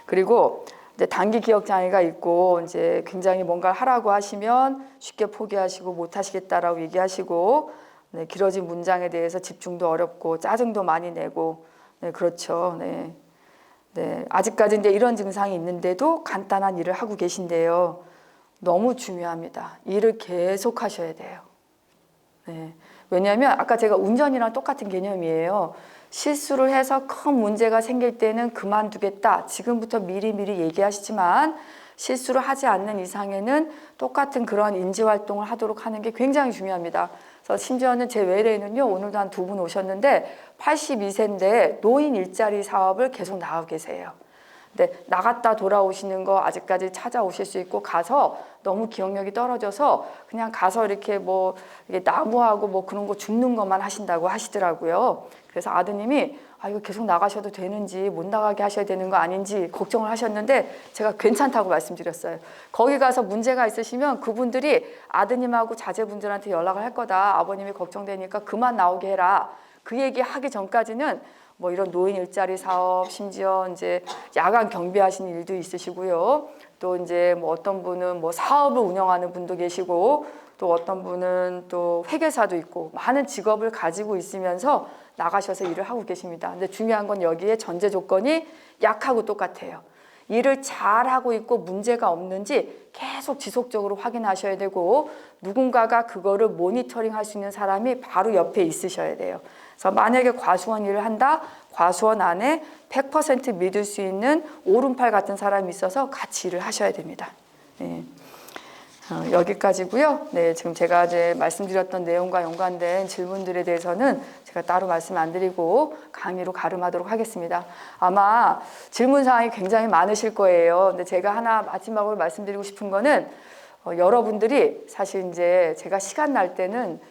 A: 그리고 이제 단기 기억 장애가 있고 이제 굉장히 뭔가를 하라고 하시면 쉽게 포기하시고 못 하시겠다라고 얘기하시고 네, 길어진 문장에 대해서 집중도 어렵고 짜증도 많이 내고 네, 그렇죠. 네. 네, 아직까지 이제 이런 증상이 있는데도 간단한 일을 하고 계신데요. 너무 중요합니다. 일을 계속 하셔야 돼요. 네. 왜냐하면 아까 제가 운전이랑 똑같은 개념이에요. 실수를 해서 큰 문제가 생길 때는 그만두겠다. 지금부터 미리미리 얘기하시지만 실수를 하지 않는 이상에는 똑같은 그런 인지활동을 하도록 하는 게 굉장히 중요합니다. 그래서 심지어는 제 외래에는요, 오늘도 한 2분 오셨는데 82세인데 노인 일자리 사업을 계속 나가고 계세요. 근데 나갔다 돌아오시는 거 아직까지 찾아오실 수 있고 가서 너무 기억력이 떨어져서 그냥 가서 이렇게 뭐 이게 나무하고 뭐 그런 거 줍는 것만 하신다고 하시더라고요. 그래서 아드님이 이거 계속 나가셔도 되는지 못 나가게 하셔야 되는 거 아닌지 걱정을 하셨는데 제가 괜찮다고 말씀드렸어요. 거기 가서 문제가 있으시면 그분들이 아드님하고 자제분들한테 연락을 할 거다. 아버님이 걱정되니까 그만 나오게 해라. 그 얘기 하기 전까지는 뭐 이런 노인 일자리 사업, 심지어 이제 야간 경비하시는 일도 있으시고요. 또 이제 뭐 어떤 분은 뭐 사업을 운영하는 분도 계시고 또 어떤 분은 또 회계사도 있고 많은 직업을 가지고 있으면서 나가셔서 일을 하고 계십니다. 근데 중요한 건 여기에 전제 조건이 약하고 똑같아요. 일을 잘하고 있고 문제가 없는지 계속 지속적으로 확인하셔야 되고 누군가가 그거를 모니터링 할 수 있는 사람이 바로 옆에 있으셔야 돼요. 그래서 만약에 과수원 일을 한다, 과수원 안에 100% 믿을 수 있는 오른팔 같은 사람이 있어서 같이 일을 하셔야 됩니다. 네. 여기까지고요. 네, 지금 제가 이제 말씀드렸던 내용과 연관된 질문들에 대해서는 제가 따로 말씀 안 드리고 강의로 가름하도록 하겠습니다. 아마 질문 사항이 굉장히 많으실 거예요. 근데 제가 하나 마지막으로 말씀드리고 싶은 거는 여러분들이 사실 이제 제가 시간 날 때는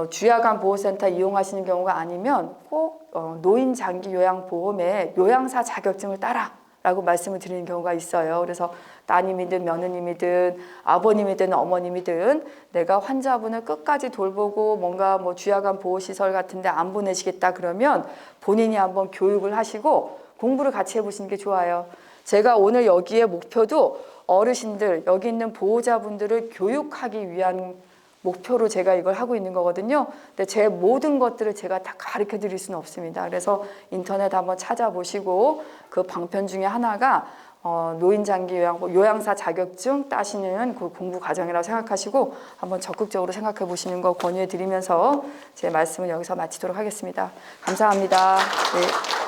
A: 주야간 보호센터 이용하시는 경우가 아니면 꼭 노인 장기 요양보험에 요양사 자격증을 따라라고 말씀을 드리는 경우가 있어요. 그래서 따님이든 며느님이든 아버님이든 어머님이든 내가 환자분을 끝까지 돌보고 뭔가 뭐 주야간 보호시설 같은 데 안 보내시겠다 그러면 본인이 한번 교육을 하시고 공부를 같이 해보시는 게 좋아요. 제가 오늘 여기에 목표도 어르신들, 여기 있는 보호자분들을 교육하기 위한 목표로 제가 이걸 하고 있는 거거든요. 근데 제 모든 것들을 제가 다 가르쳐 드릴 수는 없습니다. 그래서 인터넷 한번 찾아보시고 그 방편 중에 하나가 노인장기 요양사 자격증 따시는 그 공부 과정이라고 생각하시고 한번 적극적으로 생각해 보시는 거 권유해 드리면서 제 말씀을 여기서 마치도록 하겠습니다. 감사합니다. 네.